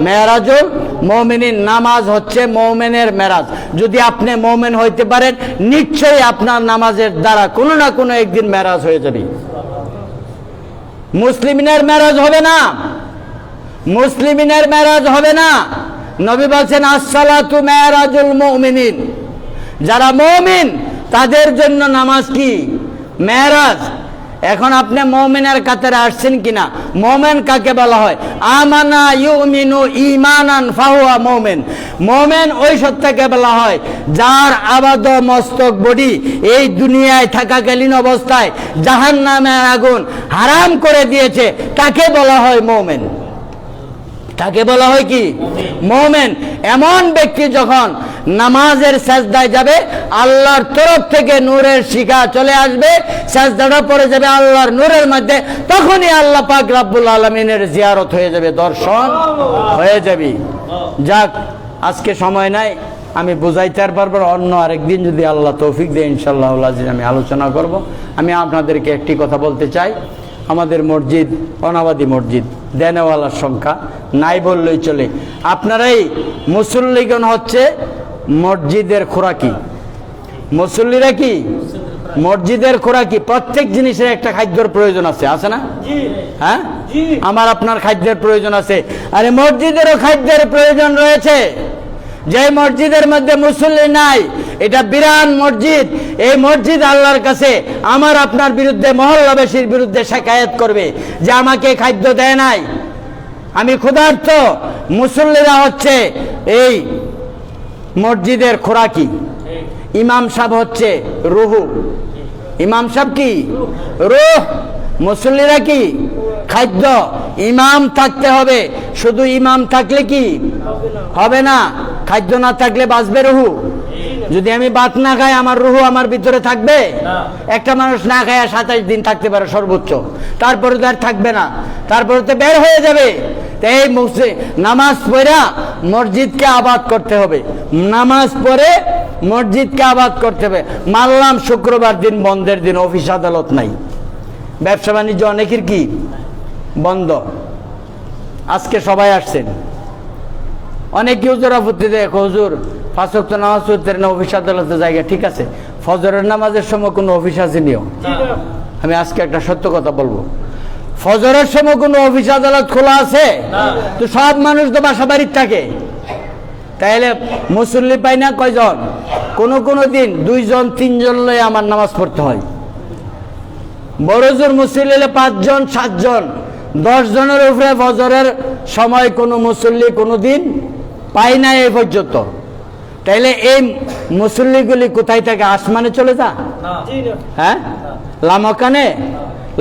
মেরাজুল মুমিনিন, নামাজ হচ্ছে মুমিনের মেরাজ। যদি আপনি মুমিন হইতে পারেন, নিশ্চয়ই আপনার নামাজের দ্বারা কোনো না কোনো একদিন মেরাজ হয়ে যাবে। মুসলিমিনের মেরাজ হবে না, মুসলিমিনের মেরাজ হবে না। নবী বলছেন আস-সালাতু মেরাজুল মুমিনিন, যারা মুমিন তাদের জন্য নামাজ কি মেরাজ। এখন আপনি মুমিনের কাতারে আসছেন কিনা? মুমিন কাকে বলা হয়? আমানা ইউমিনু ঈমানান ফাহুয়া মুমিন। মুমিন ওই সত্তাকে বলা হয় যার আবাদ মস্তক বডি এই দুনিয়ায় থাকাকালীন অবস্থায় জাহান্নামের আগুন হারাম করে দিয়েছে, তাকে বলা হয় মুমিন। তাকে বলা হয় কি মুমিন। এমন ব্যক্তি যখন নামাজের সেজদায় যাবে, আল্লাহর তরফ থেকে নূরের শিখা চলে আসবে, সেজদাটা পড়ে যাবে আল্লাহর নূরের মধ্যে, তখনই আল্লাহ পাক রব্বুল আলামিনের জিয়ারত হয়ে যাবে, দর্শন হয়ে যাবে। যাক, আজকে সময় নাই, আমি বুঝাইতে আর পারবো, অন্য আরেকদিন যদি আল্লাহ তৌফিক দেয় ইনশাআল্লাহ আমি আলোচনা করব। আমি আপনাদেরকে একটি কথা বলতে চাই, আমাদের মসজিদ অনাবাদী মসজিদ, দেনেওয়ালার সংখ্যা নাই বললেই চলে। আপনারাই মুসল্লিগণ হচ্ছে মসজিদের খোরাকি, মুসল্লিরা কি মসজিদের খোরাকি। প্রত্যেক জিনিসের একটা খাদ্যের প্রয়োজন আছে, আছে না? হ্যাঁ, আমার আপনার খাদ্যের প্রয়োজন আছে, আরে মসজিদেরও খাদ্যের প্রয়োজন রয়েছে। যে মসজিদের মধ্যে মুসল্লি নাই, এটা বিরান মসজিদ। এই মসজিদ আল্লাহর কাছে আমার আপনার বিরুদ্ধে, মহল্লাবাসীর বিরুদ্ধে শিকায়েত করবে যে আমাকে খাদ্য দেয় নাই, আমি ক্ষুধার্ত। মুসল্লিরা হচ্ছে এই মসজিদের খোরাকি। ইমাম সাহেব হচ্ছে রুহু। ইমাম সাহেব কি? রূহ। মুসল্লিরা কি? খাদ্য। ইমাম থাকতে হবে। শুধু ইমাম থাকলে কি হবে না? খাদ্য না থাকলে বাঁচবে রুহু? যদি আমি ভাত না খাই, আমার রুহু আমার ভিতরে থাকবে? একটা মানুষ না খায় 27 দিন থাকতে পারে সর্বোচ্চ, তারপরে তো আর থাকবে না, তারপরে তো বের হয়ে যাবে। এই নামাজ পড়ে মসজিদকে আবাদ করতে হবে, নামাজ পড়ে মসজিদকে আবাদ করতে হবে। মানলাম শুক্রবার দিন বন্ধের দিন, অফিস আদালত নাই, ব্যবসা বাণিজ্য অনেকের কি বন্ধ। আজকে সবাই আসছেন, অনেকে হুজুর আপত্তি দেয়, হুজুর 5 ওয়াক্ত নামাজ পড়তে না, অফিস আদালতের জায়গা। ঠিক আছে, ফজরের নামাজের সময় কোনো অফিস আছে নিও? আমি আজকে একটা সত্য কথা বলবো, ফজরের সময় কোনো অফিস আদালত খোলা আছে? তো সব মানুষ তো বাসা বাড়ির থাকে, তাইলে মুসল্লি পাই না কয়জন? কোনো দিন 2 জন 3 জন লয়ে আমার নামাজ পড়তে হয়। বড় জোর মুসল্লি হলে 5 জন 7 জন 10 জনের উপরে ফজরের সময় কোনো মুসল্লি কোনো দিন পাই না এই পর্যন্ত। তাইলে এই মুসল্লিগুলি কোথায় থাকে? আসমানে চলে যা? হ্যাঁ, লামকানে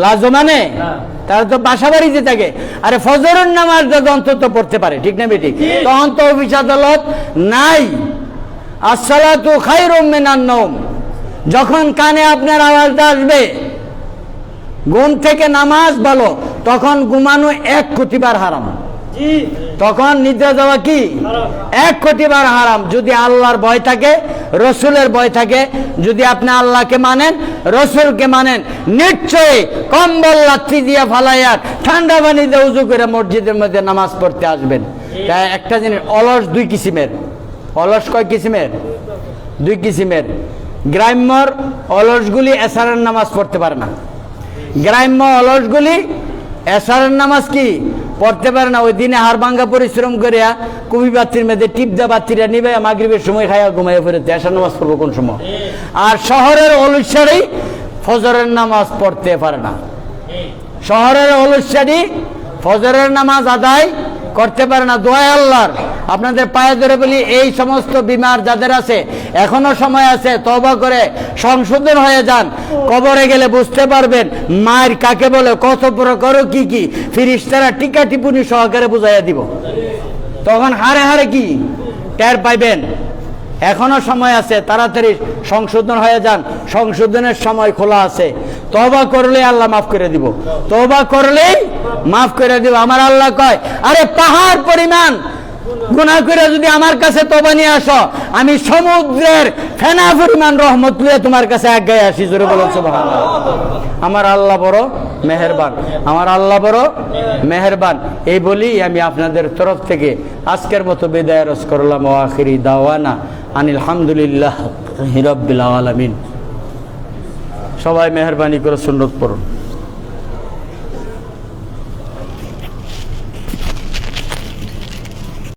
লাজমানে? তারা তো বাসা বাড়িতে থাকে। আরে ফজরের নামাজ যদি অন্তত পড়তে পারে, ঠিক না বেঠিক? তখন তো অফিস আদালত নাই। আসসালাতু খায়রুম মিনান নওম। যখন কানে আপনার আওয়াজটা আসবে ঘুম থেকে নামাজ ভালো, তখন ঘুমানো 1 কোটি বার হারাম। তখন নিদ্রা যাওয়া কি 1 কোটি বার হারাম। যদি আল্লাহর ভয় থাকে, রসুলের ভয় থাকে, যদি আপনি আল্লাহকে মানেন, রসুলকে মানেন, নিশ্চয়ই কম্বল লাথি দিয়ে ফালাইয়া ঠান্ডা পানি দিয়ে উজু করে মসজিদের মধ্যে নামাজ পড়তে আসবেন। তাই একটা জিনিস, অলস 2 কিসিমের। অলস কয় কিসিমের? 2 কিসিমের। গ্রাম্যর অলসগুলি এশারের নামাজ পড়তে পারে না। গ্রাম্য অলসগুলি এশারের নামাজ কি পড়তে পারে না। ওই দিনে হাড় ভাঙ্গা পরিশ্রম করিয়া কবি বাতির মধ্যে টিপদা বাতিরা নিবে, মাগরিবের সময় খাইয়া ঘুমাইয়া ফেরতে এশার নামাজ পড়বো কোন সময়? আর শহরের অলসারই ফজরের নামাজ পড়তে পারে না। শহরের অলসারি ফজরের নামাজ আদায় করতে পারে না। দোয়া আল্লাহর, আপনাদের পায়ে ধরে বলি, এই সমস্ত বিমার যাদের আছে এখনো সময় আছে, তওবা করে সংশোধন হয়ে যান। কবরে গেলে বুঝতে পারবেন মায়ের কাকে বলে, কত প্রকার কি কি ফেরেশতারা টিকা টিপুনি সহকারে বুঝাইয়া দিব। তখন হারে হারে কি টের পাইবেন। এখনো সময় আছে, তাড়াতাড়ি সংশোধন হয়ে যান। সংশোধনের সময় খোলা আছে। তওবা করলে আল্লাহ মাফ করে দিব। তওবা করলেই মাফ করে দিব। আমার আল্লাহ কয়, আরে পাহাড় পরিমাণ গুনাহ করে যদি আমার কাছে তওবা নিয়ে আসো, আমি সমুদ্রের ফেনা পরিমাণ রহমত নিয়ে তোমার কাছে আগায় আসি। জোরে বলেন সুবহানাল্লাহ। আমার আল্লাহ বড় মেহেরবান, আমার আল্লাহ বড় মেহেরবান। এই বলি আমি আপনাদের তরফ থেকে আজকের মতো বিদায় রস করলাম। ওয়া আখিরি দাওয়ানা আনিল হামদুলিল্লাহি রাব্বিল আলামিন। সবাই মেহেরবানি করে সুন্নত পড়ুন।